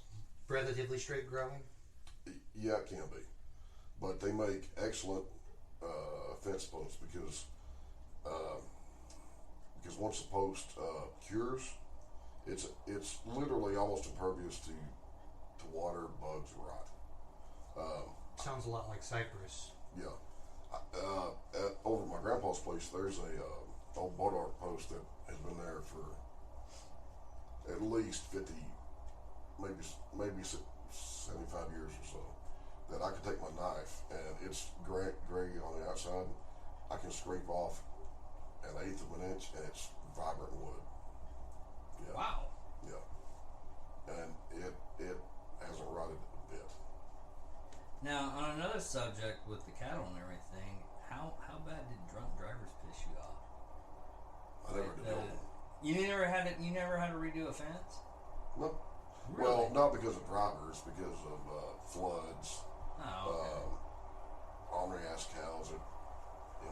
relatively straight growing? Yeah, it can be. But they make excellent fence posts because once the post cures, it's literally almost impervious to water, bugs, rot. Sounds a lot like cypress. Yeah. Over at my grandpa's place, there's a old bodark post that has been there for at least 50, maybe 75 years or so. That I can take my knife and it's gray on the outside. I can scrape off an eighth of an inch and it's vibrant wood. Yeah. Wow. Yeah. And it hasn't rotted a bit. Now, on another subject with the cattle and everything, how bad did drunk drivers piss you off? I never did. You never had to redo a fence? No. Really? Well, not because of drivers, because of floods. Oh, okay. Ornery ass cows that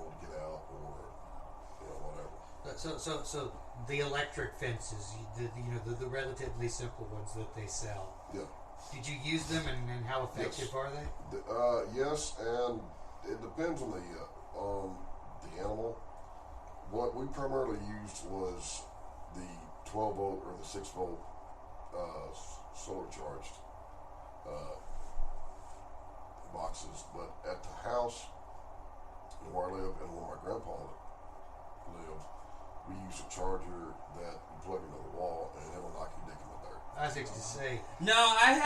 would get out, or whatever. So the electric fences, the relatively simple ones that they sell. Yeah. Did you use them, and how effective are they? Yes, and it depends on the animal. What we primarily used was the 12 volt or the 6 volt solar charged boxes. But at the house where I live and where my grandpa lived, we used a charger that you plug into the wall and it'll knock your dick in the dirt. I was going to say. No, I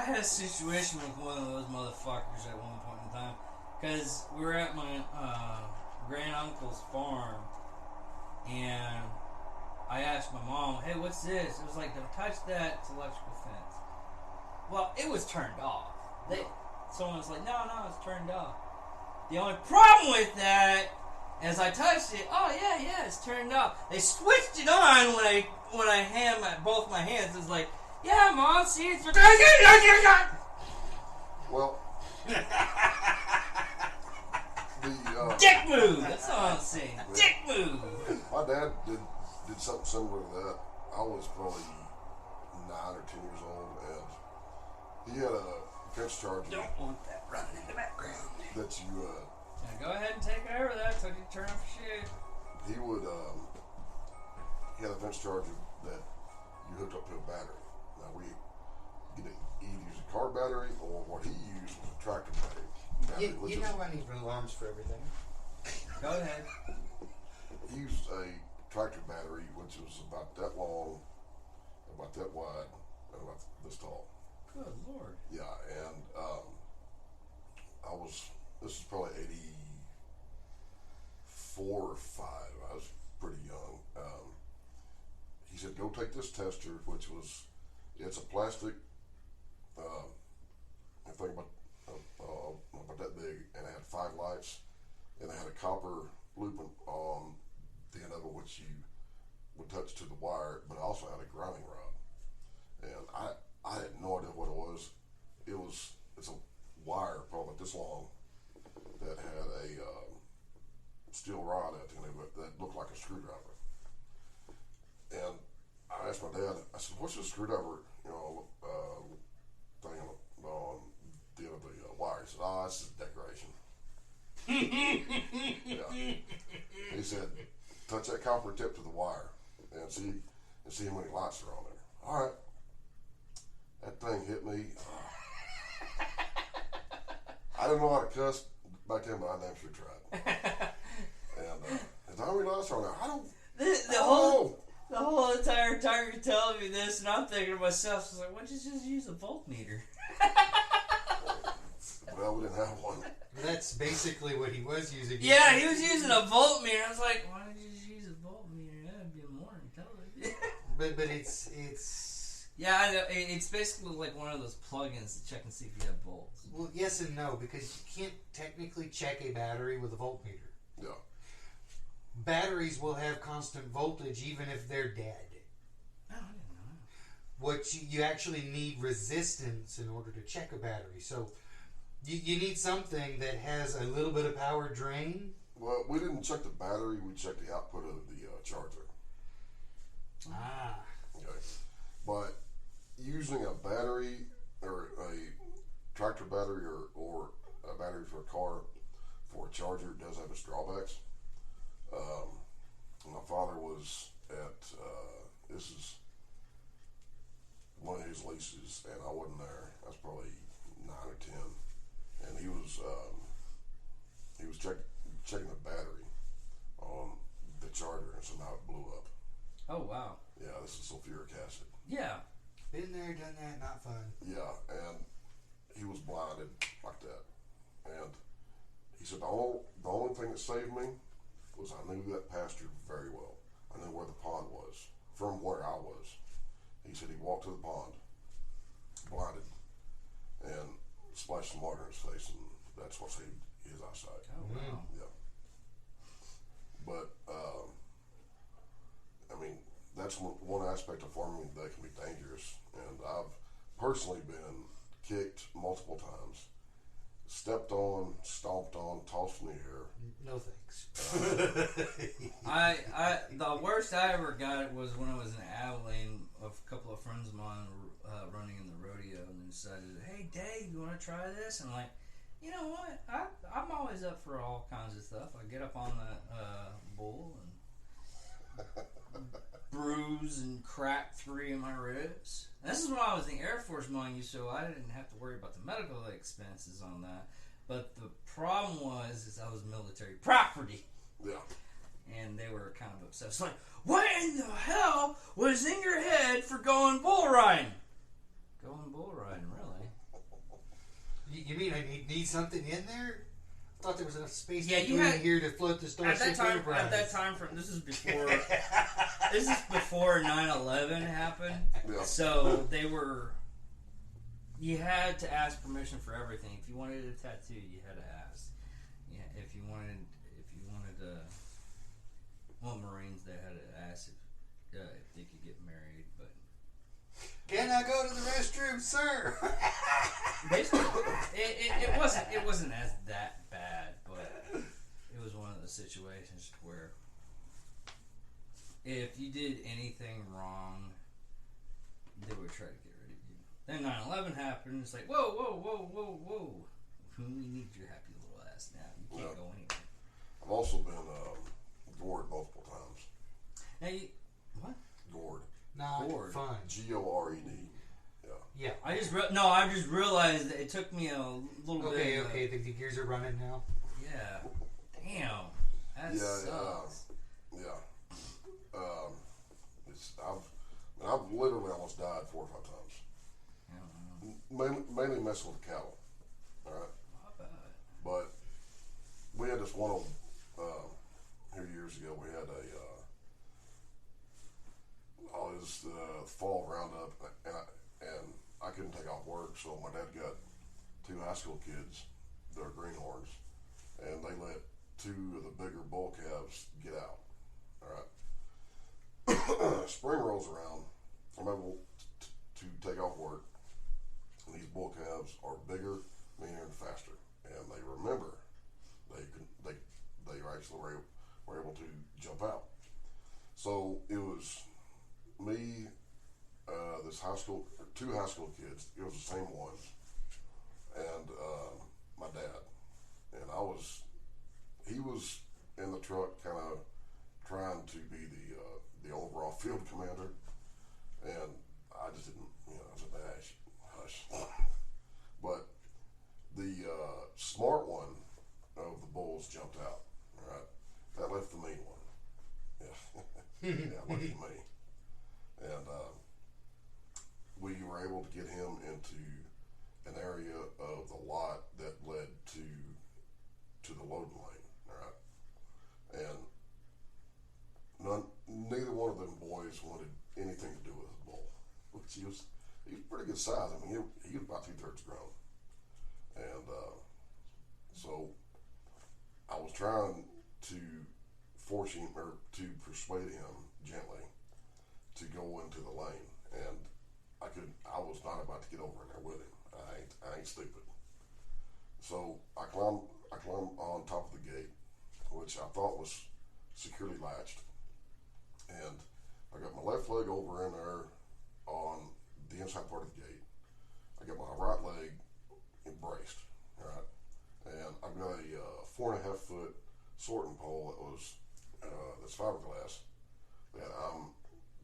had a situation with one of those motherfuckers at one point in time, because we were at my grand uncle's farm, and I asked my mom, "Hey, what's this?" It was like, "Don't touch that. It's electrical fence." Well, it was turned off. Someone was like, "No, it's turned off." The only problem with that is I touched it. Oh yeah, it's turned off. They switched it on when I had both my hands. It was like, "Yeah, Mom, see, it's well." Dick move. That's all I'm saying. Dick move. My dad did something similar to that. I was probably 9 or 10 years old, and he had a fence charger. Don't want that running in the background. That you. Now go ahead and take care of that so you can turn off your shit. He would. He had a fence charger that you hooked up to a battery. Now we either use a car battery or what he used was a tractor battery. You know I need alarms for everything. Go ahead. He used a tractor battery which was about that long, about that wide, and about this Good Lord. Yeah, and this is probably 84 or 5. I was pretty young. He said, go take this tester, which was, it's a plastic, I think about that big, and it had 5 lights, and it had a copper loop on the end of it, which you would touch to the wire, but it also had a grounding rod. And I had no idea what it was. It's a wire probably this long that had a steel rod at the end of it that looked like a screwdriver. And I asked my dad, I said, what's this screwdriver, thing on the end of the wire? He said, it's just decoration. Yeah. He said, touch that copper tip to the wire and see how many lights are on there. All right. That thing hit me. I didn't know how to cuss back then, but I damn sure tried. And how many lights are on there? I don't know. The whole entire time you're telling me this, and I'm thinking to myself, I was like, why don't you just use a voltmeter? Well, we didn't have one. That's basically what he was using. Yeah, he was using a voltmeter. I was like, why don't you just use a voltmeter? That'd be more intelligent. But it's yeah, I know. It's basically like one of those plugins to check and see if you have volts. well, yes and no, because you can't technically check a battery with a voltmeter. Yeah. Batteries will have constant voltage even if they're dead. Oh, I didn't know. What you actually need resistance in order to check a battery. So you need something that has a little bit of power drain. Well, we didn't check the battery. We checked the output of the charger. Ah. Okay. But using a battery or a tractor battery or a battery for a car for a charger does have its drawbacks. My father was at this is one of his leases, and I wasn't there. I was probably 9 or 10, and he was checking the battery on the charger, and somehow it blew up. Oh, wow. Yeah, this is sulfuric acid. Yeah. Been there, done that, not fun. Yeah, and he was blinded like that. And he said the only thing that saved me was I knew that pasture very well. I knew where the pond was from where I was. He said he walked to the pond, blinded, and splashed some water in his face, and that's what saved his eyesight. Oh, wow. Yeah. But I mean, that's one aspect of farming that can be dangerous, and I've personally been kicked multiple times, stepped on, stomped on, tossed in the air. No thanks. The worst I ever got was when I was in Abilene. A couple of friends of mine were running in the rodeo, and they decided, hey Dave, you want to try this? And I'm like, you know what? I'm always up for all kinds of stuff. I get up on the bull and bruise and crack 3 of my ribs. And this is when I was in the Air Force, mind you, so I didn't have to worry about the medical expenses on that. But the problem was I was military property. Yeah. And they were kind of upset. It's like, what in the hell was in your head for going bull riding? Going bull riding, really? You mean I need something in there? I thought there was enough space Yeah, between here to float the Starship Enterprise. At that time, this is before. This is before 9/11 happened. Yeah. So they were. You had to ask permission for everything. If you wanted a tattoo, you had to ask. Yeah, if you wanted Marines, they had to ask if they could get married. But can I go to the restroom, sir? basically, it wasn't as that bad, but it was one of those situations where if you did anything wrong, they would try to get rid of you. Then 9/11 happened. It's like, whoa. We need your happy little ass now. You can't go anywhere. I've also been gored multiple times. Now what? Gored. Not Gored. fun. Gored. Yeah. I just realized that it took me a little bit. Okay. The gears are running now. Yeah. Damn. That sucks. I've literally almost died 4 or 5 times. I don't know. mainly messing with cattle. All right, Not bad. but we had this one old here years ago. We had all his fall roundup, and I couldn't take off work, so my dad got two high school kids. They're greenhorns, and they let two of the bigger bull calves get out. All right. Spring rolls around. I'm able to take off work, and these bull calves are bigger, meaner, and faster, and they remember they actually were able to jump out. So it was me, two high school kids. It was the same ones, and my dad, and he was in the truck, kind of trying to be the overall field commander, and I just didn't, I said, hush. But the smart one of the bulls jumped out. All right, that left the mean one. Yeah, yeah, lucky me. And we were able to get him into an area of the lot that led to the loading lane. All right, and neither one of them boys wanted anything to do with the bull, which he was pretty good size. I mean, he was about 2/3 grown, and so I was trying to force him, or to persuade him gently to go into the lane, and I was not about to get over in there with him. I ain't stupid. So I climbed on top of the gate, which I thought was securely latched, and I got my left leg over in there on the inside part of the gate. I got my right leg embraced, right, and I've got a 4.5 foot sorting pole that's fiberglass that I'm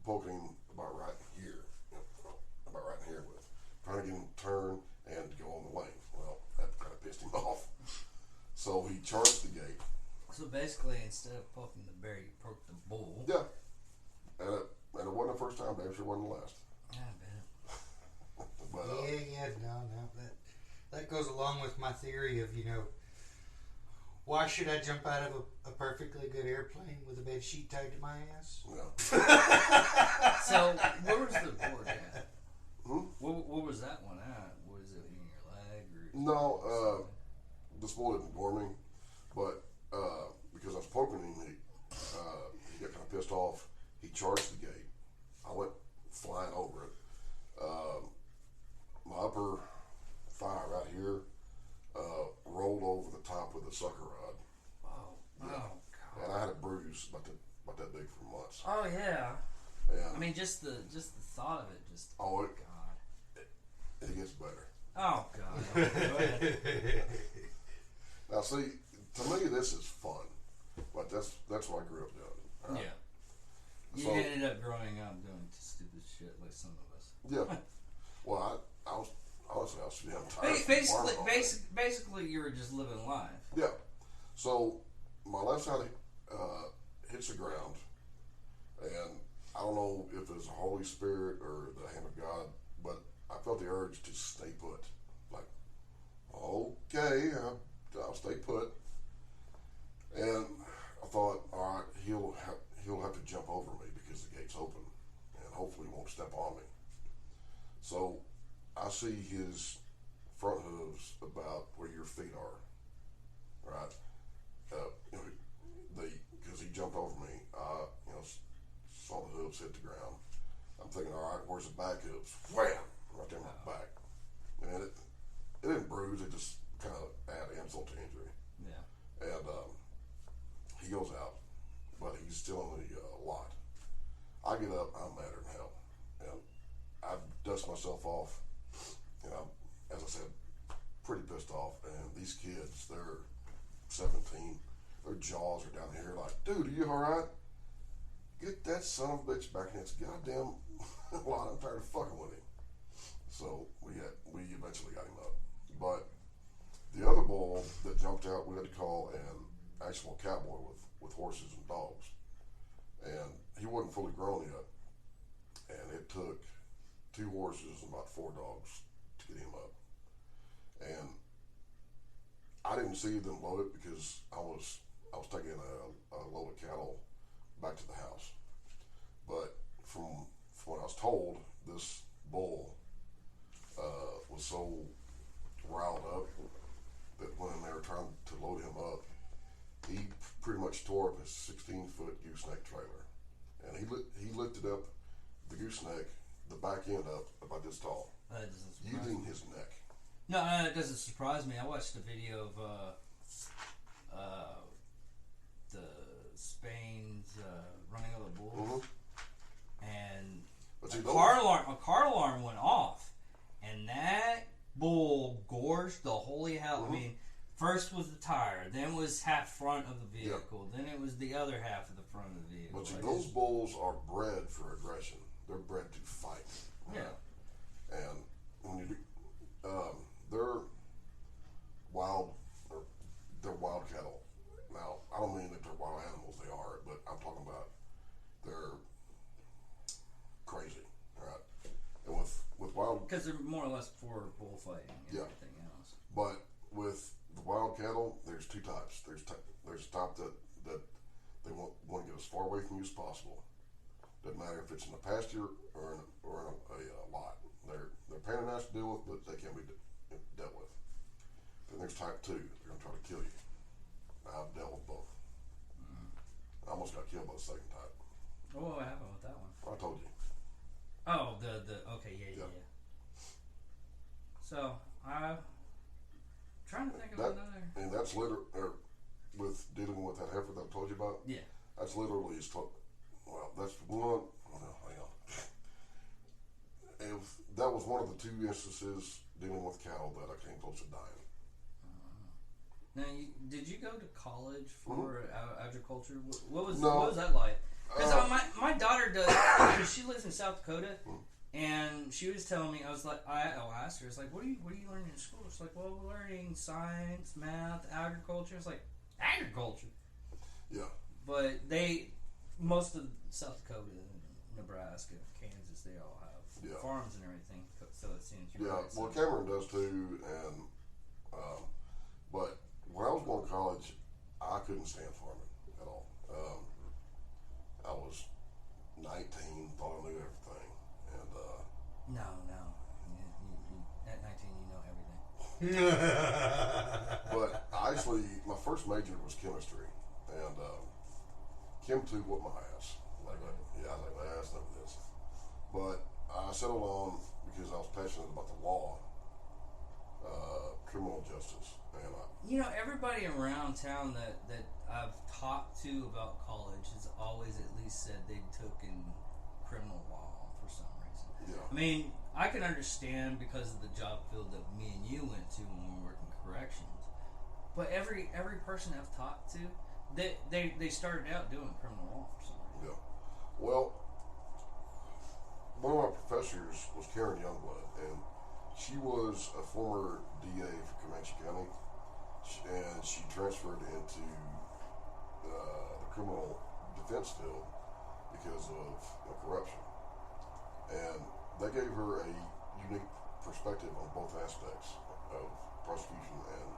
poking about right here, about right in here with, trying to get him to turn and go on the lane. Well, that kind of pissed him off. So he charged the gate. So basically, instead of poking the bear, you poked the bull. Yeah. And it wasn't the first time, damn sure wasn't the last. I bet. But, no. That goes along with my theory of, why should I jump out of a perfectly good airplane with a bed sheet tied to my ass? yeah. So, where was the board at? Hmm? Where was that one at? Was it in your leg? Or No, this bull didn't gore me, but because I was poking him, he got kind of pissed off. He charged the gate. I went flying over it. My upper thigh right here rolled over the top of the sucker rod. Oh, Yeah. God. And I had a bruise about that big for months. Oh yeah. And I mean, just the thought of it, just God. It gets better. Oh God. Go ahead. Now, see, to me, this is fun, but that's what I grew up doing. Yeah. You So- ended up growing up doing stupid shit like some of us. Yeah. Well, I was honestly, I was damn tired. from farming all day. Basically, you were just living life. Yeah. So my left side hits the ground, and I don't know if it was the Holy Spirit or the hand of God, but I felt the urge to stay put. Like, okay, I'll stay put. And I thought, all right, he'll have to jump over me because the gate's open, and hopefully he won't step on me. So I see his front hooves about where your feet are, right? Because he jumped over me, saw the hooves hit the ground. I'm thinking, all right, where's the back hooves? Wham! Right there in my back. And it didn't bruise, it just kind of added insult to injury. Yeah. And he goes out, but he's still in the lot. I get up, I'm madder than hell. And I dust myself off. And I'm, as I said, pretty pissed off. And these kids, they're 17. Their jaws are down here like, dude, are you alright? Get that son of a bitch back in his goddamn lot. I'm tired of fucking with him. So we eventually got him up. But the other bull that jumped out, we had to call an actual cowboy with horses and dogs. And he wasn't fully grown yet. And it took 2 horses and about 4 dogs to to get him up. And I didn't see them load it because I was taking a load of cattle back to the house. But from what I was told, this bull was so riled up that when they were trying to load him up, he pretty much tore up his 16-foot gooseneck trailer, and he lifted up the gooseneck, the back end up about this tall, using his neck. No, it doesn't surprise me. I watched a video of the Spain's running of the bulls, and a car alarm went off, and that bull gorged the holy hell. I mean, first was the tire, then was half front of the vehicle, then it was the other half of the front of the vehicle. But see, those bulls are bred for aggression. They're bred to fight. Yeah. And when you do, they're wild cattle. Now, I don't mean that they're wild animals. They are, but I'm talking about they're crazy, right? And with wild, because they're more or less for bullfighting and everything else. But with the wild cattle, there's two types. There's a type that they want to get as far away from you as possible. Doesn't matter if it's in a pasture or in a lot. They're pain in the ass to deal with, but they can be dealt with. Then there's type 2. They're going to try to kill you. I've dealt with both. I almost got killed by the second type. Oh, what happened with that one? I told you. Oh, okay, yeah. So, I'm trying to think of another. And that's with dealing with that heifer that I told you about. Yeah. That's literally that's one. Well, hang on. That was one of the 2 instances dealing with cattle that I came close to dying. Now, did you go to college for agriculture? What was that like? Because my daughter does. Because she lives in South Dakota, and she was telling me, I asked her, it's like, what are you learning in school? It's like, well, we're learning science, math, agriculture. It's like, agriculture. Yeah. But most of South Dakota, Nebraska, Kansas, they all have farms and everything. So it seems. Well, Cameron does too, and but when I was going to college, I couldn't stand farming at all. I was 19, thought I knew everything, and no. At 19, you know everything. But actually, my first major was chemistry, and Chem 2 whooped my ass. I was like, that's none of this. But I settled on because I was passionate about the law, criminal justice, and everybody around town that I've talked to about college has always at least said they took in criminal law for some reason. Yeah. I mean, I can understand because of the job field that me and you went to when we worked in corrections. But every person I've talked to, they started out doing criminal law for some reason. Yeah. Well, one of my professors was Karen Youngblood, and she was a former DA for Comanche County, and she transferred into the criminal defense field because of corruption. And they gave her a unique perspective on both aspects of prosecution and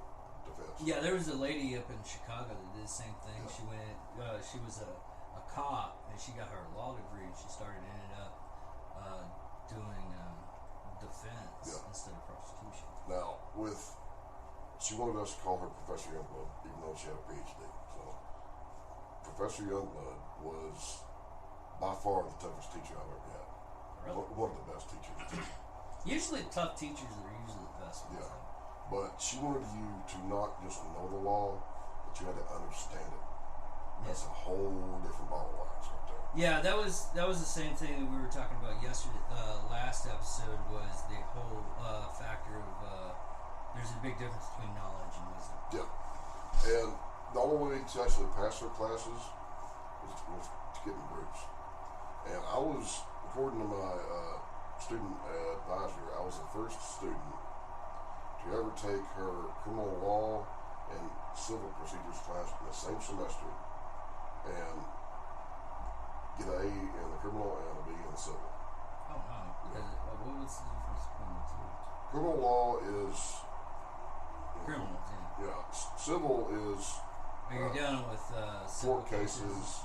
defense. Yeah, there was a lady up in Chicago that did the same thing. Yeah. She was a cop, and she got her law degree, and she ended up doing defense instead of prosecution. Now, she wanted us to call her Professor Youngblood, even though she had a PhD. So, Professor Youngblood was by far the toughest teacher I've ever had. Really? One of the best teachers. Usually, tough teachers are usually the best ones. Yeah. But she wanted you to not just know the law, but you had to understand it. That's a whole different bottle of wax right there. Yeah, that was the same thing that we were talking about yesterday. Last episode was the whole factor of there's a big difference between knowledge and wisdom. Yeah, and the only way to actually pass their classes was to get in groups. And I was, according to my student advisor, I was the first student to ever take her criminal law and civil procedures class in the same semester and get an A in the criminal and a B in the civil. Oh, wow. Because, what was the difference between the two? criminal law is Criminals, yeah. Civil is Or you're dealing with civil court cases.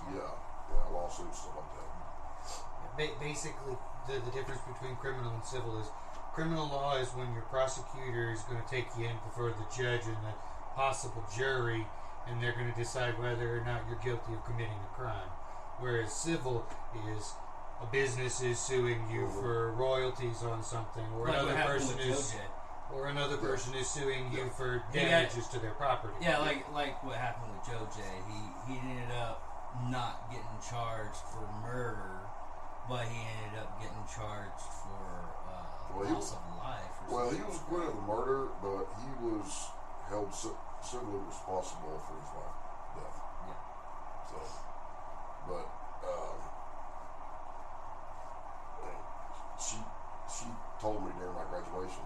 Lawsuits, stuff like that. Basically, the difference between criminal and civil is criminal law is when your prosecutor is going to take you in before the judge and the possible jury, and they're going to decide whether or not you're guilty of committing a crime. Whereas civil is a business is suing you for royalties on something, or Like another what happened person with is. Joe J. Or another person is suing you for He got- damages to their property. Yeah, like what happened with Joe J. He ended up not getting charged for murder, but he ended up getting charged for loss of life. Or Well, something. he was acquitted of murder, but he was held civilly responsible for his wife's death. Yeah. So, but she told me during my graduation,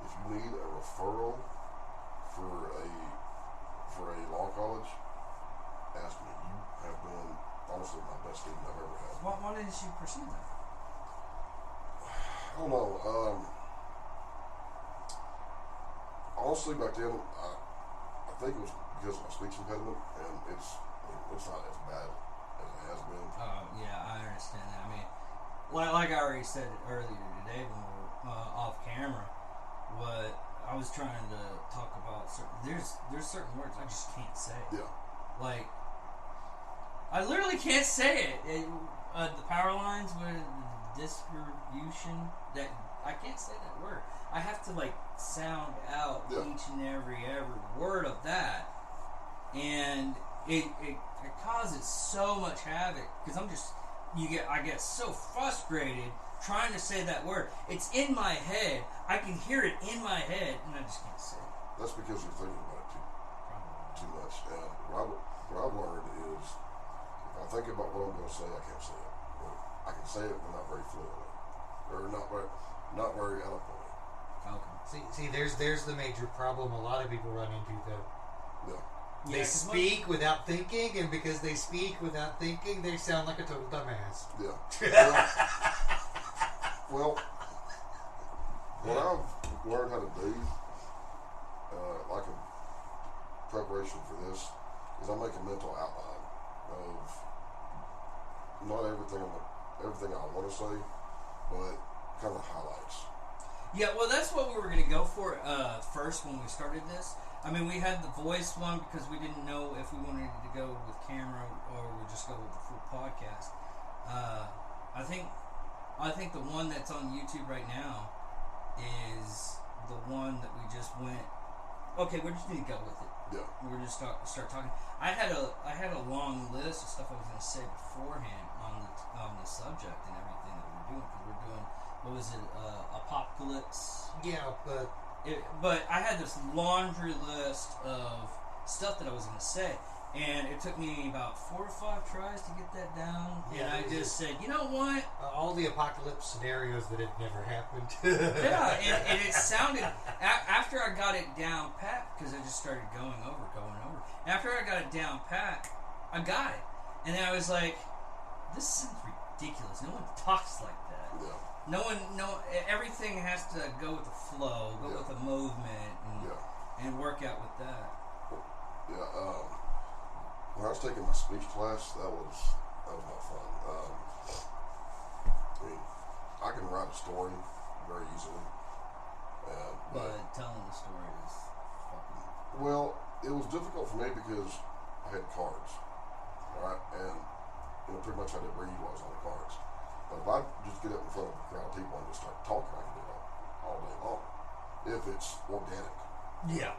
if you need a referral for a law college, ask me. You have been honestly my best student I've ever had. Why didn't you pursue that? I don't know. Honestly, back then, I think it was because of my speech impediment, and it's not as bad as it has been. Yeah, I understand that. I mean, like I already said it earlier today when we were off camera, what I was trying to talk about. There's certain words I just can't say. Yeah. Like, I literally can't say it. The power lines with the distribution, that I can't say that word. I have to like sound out each and every word of that, and it causes so much havoc because I get so frustrated trying to say that word. It's in my head. I can hear it in my head, and I just can't say it. That's because you're thinking about it too much. And what I've learned is, if I think about what I'm going to say, I can't say it. But I can say it, but not very fluently, or not very eloquently. Okay. See, there's the major problem a lot of people run into though. Yeah. They speak without thinking, and because they speak without thinking, they sound like a total dumbass. Yeah. Well, what I've learned how to do, like in preparation for this, is I make a mental outline of not everything I want to say, but kind of highlights. Yeah, well, that's what we were going to go for first when we started this. I mean, we had the voice one because we didn't know if we wanted to go with camera or we just go with the full podcast. I think the one that's on YouTube right now is the one that we just went. Okay, we just need to go with it. Yeah. We're just start talking. I had a long list of stuff I was going to say beforehand on the subject and everything that we're doing because we're doing. What was it? Apocalypse. Yeah, But I had this laundry list of stuff that I was going to say, and it took me about 4 or 5 tries to get that down. Yeah, and I just said, you know what? all the apocalypse scenarios that had never happened. Yeah, and it sounded after I got it down pat because I just started going over. After I got it down pat, I got it, and then I was like, this sounds ridiculous. No one talks like that. Yeah. Everything has to go with the flow, go with the movement, and work out with that. Yeah. When I was taking my speech class, that was not fun. I mean, I can write a story very easily, but telling the story is fucking. Well, it was difficult for me because I had cards, all right, and pretty much I had to read what was on the cards. But if I just get up in front of a crowd of people and just start talking, I can do it all day long if it's organic. Yeah.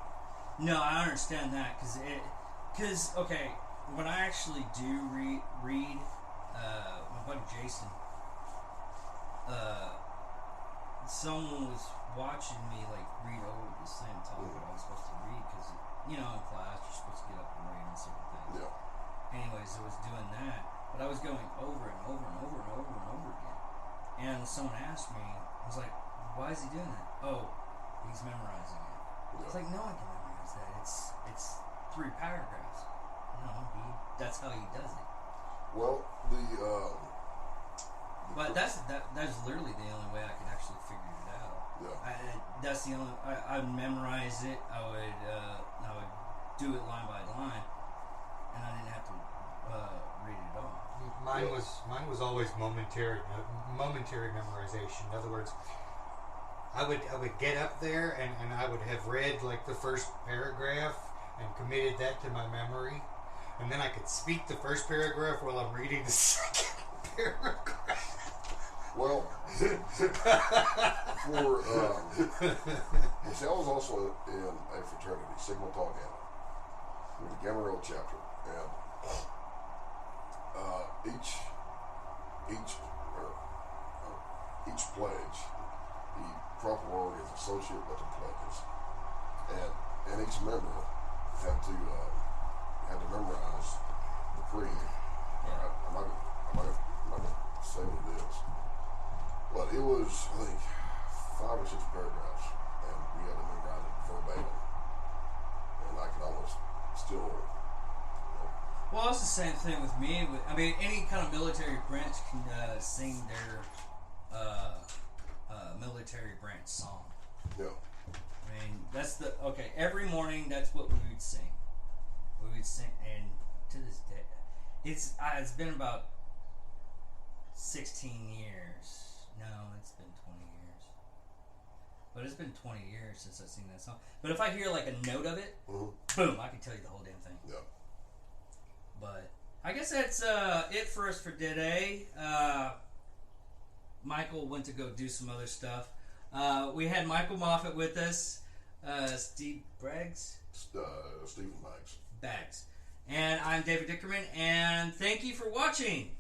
No, I understand that because okay, when I actually do read my buddy Jason, someone was watching me like read over the same topic I was supposed to read because in class you're supposed to get up and read and certain things. Yeah. Anyways, I was doing that, but I was going over and over and over and over and over again. And someone asked me, I was like, "Why is he doing that?" "Oh, he's memorizing it." Yeah. It's like no one can memorize that. It's 3 paragraphs. No, that's how he does it. Well, But that's literally the only way I could actually figure it out. Yeah. the only. I would memorize it. I would do it line by line, and I didn't have to read it all. Mine was always momentary memorization. In other words, I would get up there and I would have read like the first paragraph and committed that to my memory, and then I could speak the first paragraph while I'm reading the second paragraph. Well, see, I was also in a fraternity, Sigma Tau Gamma, with the Gamma Rho chapter, and each pledge, the proper word is associate with the pledges, and each member had to memorize the creed. All right, I'm not gonna say what it is. But it was, I think, 5 or 6 paragraphs, and we had to memorize it verbatim. And I could almost still, Well, it's the same thing with me. I mean, any kind of military branch can sing their military branch song. yeah. I mean, okay. Every morning, that's what we would sing. We would sing, and to this day, it's been about 16 years. No, it's been 20 years. But it's been 20 years since I've seen that song. But if I hear like a note of it, boom, I can tell you the whole damn thing. Yeah. But I guess that's it for us for today. Michael went to go do some other stuff. We had Michael Moffat with us, Steve Braggs? Stephen Banks. Bags. And I'm David Dickerman, and thank you for watching.